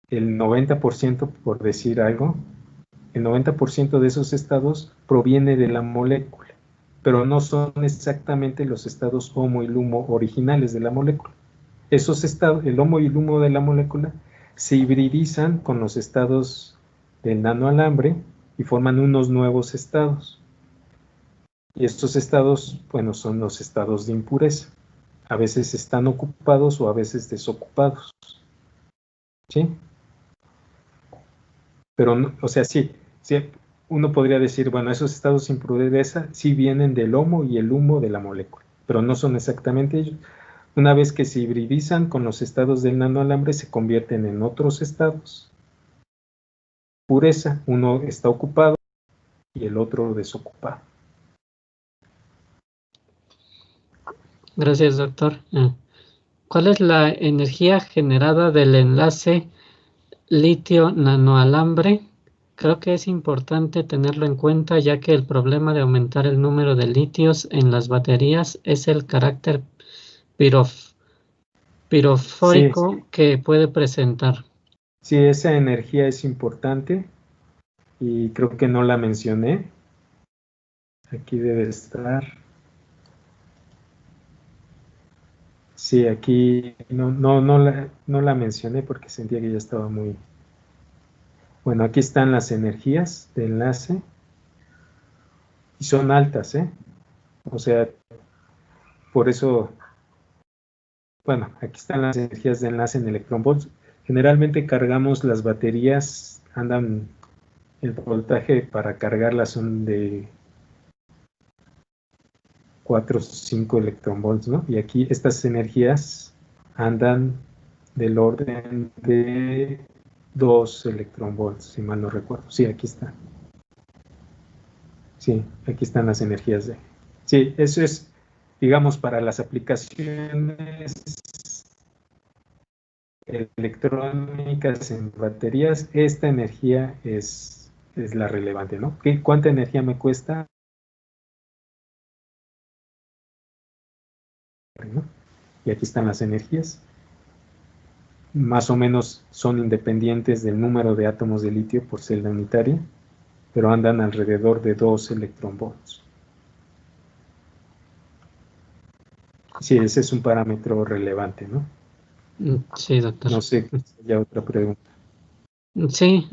el 90% por decir algo, el 90% de esos estados proviene de la molécula, pero no son exactamente los estados HOMO y LUMO originales de la molécula. Esos estados, el HOMO y LUMO de la molécula, se hibridizan con los estados del nanoalambre y forman unos nuevos estados. Y estos estados, bueno, son los estados de impureza. A veces están ocupados o a veces desocupados. ¿Sí? Pero, o sea, sí, uno podría decir, bueno, esos estados de impureza sí vienen del HOMO y el LUMO de la molécula, pero no son exactamente ellos. Una vez que se hibridizan con los estados del nanoalambre, se convierten en otros estados. Pureza, uno está ocupado y el otro desocupado. Gracias, doctor. ¿Cuál es la energía generada del enlace litio-nanoalambre? Creo que es importante tenerlo en cuenta, ya que el problema de aumentar el número de litios en las baterías es el carácter pirofórico que puede presentar. Sí, esa energía es importante y creo que no la mencioné. Aquí debe estar. Sí, aquí no la mencioné porque sentía que ya estaba muy... Bueno, aquí están las energías de enlace y son altas, ¿eh? O sea, por eso bueno, aquí están las energías de enlace en electronvolts. Generalmente cargamos las baterías, andan, el voltaje para cargarlas son de 4 o 5 electronvolts, ¿no? Y aquí estas energías andan del orden de 2 electronvolts, si mal no recuerdo. Sí, aquí está. Sí, aquí están las energías de... Sí, eso es, digamos, para las aplicaciones electrónicas en baterías, esta energía es la relevante, ¿no? ¿Cuánta energía me cuesta? ¿No? Y aquí están las energías. Más o menos son independientes del número de átomos de litio por celda unitaria, pero andan alrededor de 2 electronvolts. Sí, ese es un parámetro relevante, ¿no? Sí, doctor. No sé si haya otra pregunta. Sí,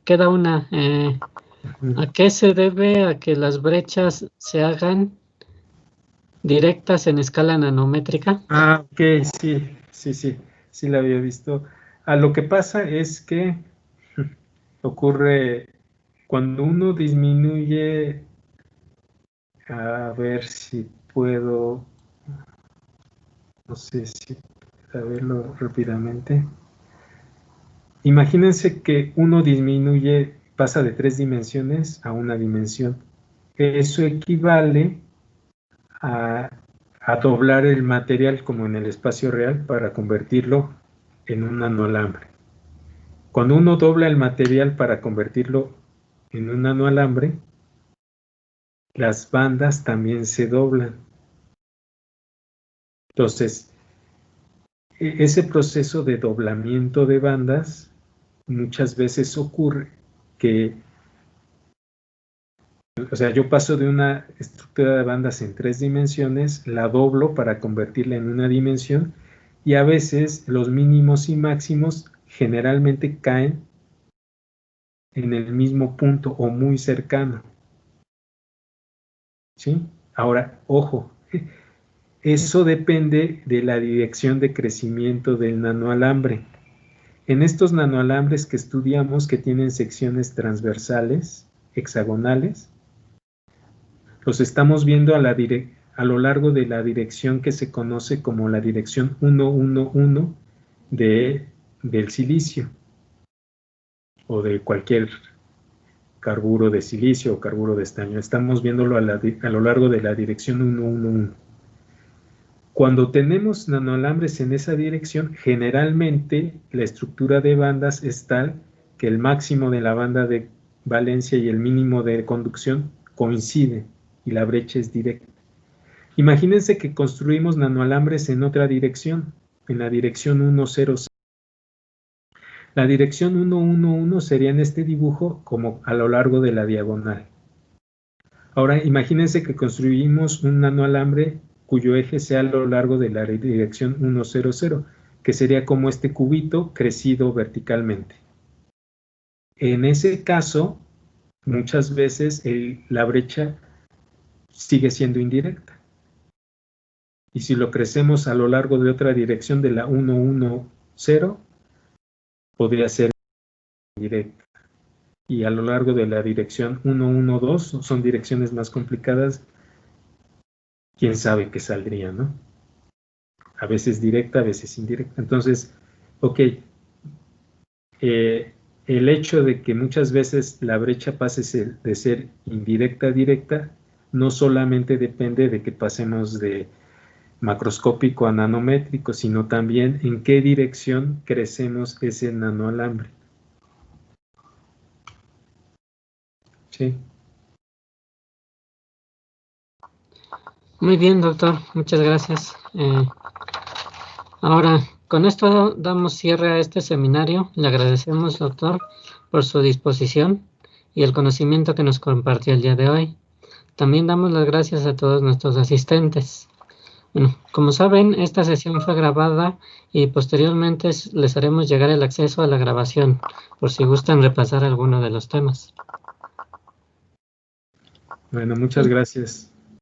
queda una. ¿A qué se debe a que las brechas se hagan directas en escala nanométrica? Ah, ok, sí la había visto. Lo que pasa es que ocurre cuando uno disminuye, a ver si puedo, no sé si saberlo rápidamente. Imagínense que uno disminuye, pasa de 3 dimensiones a una dimensión. Eso equivale a, a doblar el material como en el espacio real para convertirlo en un nanoalambre. Cuando uno dobla el material para convertirlo en un nanoalambre, las bandas también se doblan. Entonces, ese proceso de doblamiento de bandas muchas veces ocurre que, o sea, yo paso de una estructura de bandas en 3 dimensiones, la doblo para convertirla en una dimensión y a veces los mínimos y máximos generalmente caen en el mismo punto o muy cercano. ¿Sí? Ahora, ojo, eso depende de la dirección de crecimiento del nanoalambre. En estos nanoalambres que estudiamos, que tienen secciones transversales, hexagonales, los estamos viendo a lo largo de la dirección que se conoce como la dirección 111 del silicio o de cualquier carburo de silicio o carburo de estaño. Estamos viéndolo a lo largo de la dirección 111. Cuando tenemos nanoalambres en esa dirección, generalmente la estructura de bandas es tal que el máximo de la banda de valencia y el mínimo de conducción coinciden y la brecha es directa. Imagínense que construimos nanoalambres en otra dirección, en la dirección 100. La dirección 111 sería en este dibujo como a lo largo de la diagonal. Ahora imagínense que construimos un nanoalambre cuyo eje sea a lo largo de la dirección 100, que sería como este cubito crecido verticalmente. En ese caso, muchas veces la brecha sigue siendo indirecta. Y si lo crecemos a lo largo de otra dirección de la 110, podría ser indirecta. Y a lo largo de la dirección 112, son direcciones más complicadas, quién sabe qué saldría, ¿no? A veces directa, a veces indirecta. Entonces, ok, el hecho de que muchas veces la brecha pase de ser indirecta a directa, no solamente depende de que pasemos de macroscópico a nanométrico, sino también en qué dirección crecemos ese nanoalambre. Sí. Muy bien, doctor. Muchas gracias. Ahora, con esto damos cierre a este seminario. Le agradecemos, doctor, por su disposición y el conocimiento que nos compartió el día de hoy. También damos las gracias a todos nuestros asistentes. Bueno, como saben, esta sesión fue grabada y posteriormente les haremos llegar el acceso a la grabación, por si gustan repasar alguno de los temas. Bueno, muchas gracias.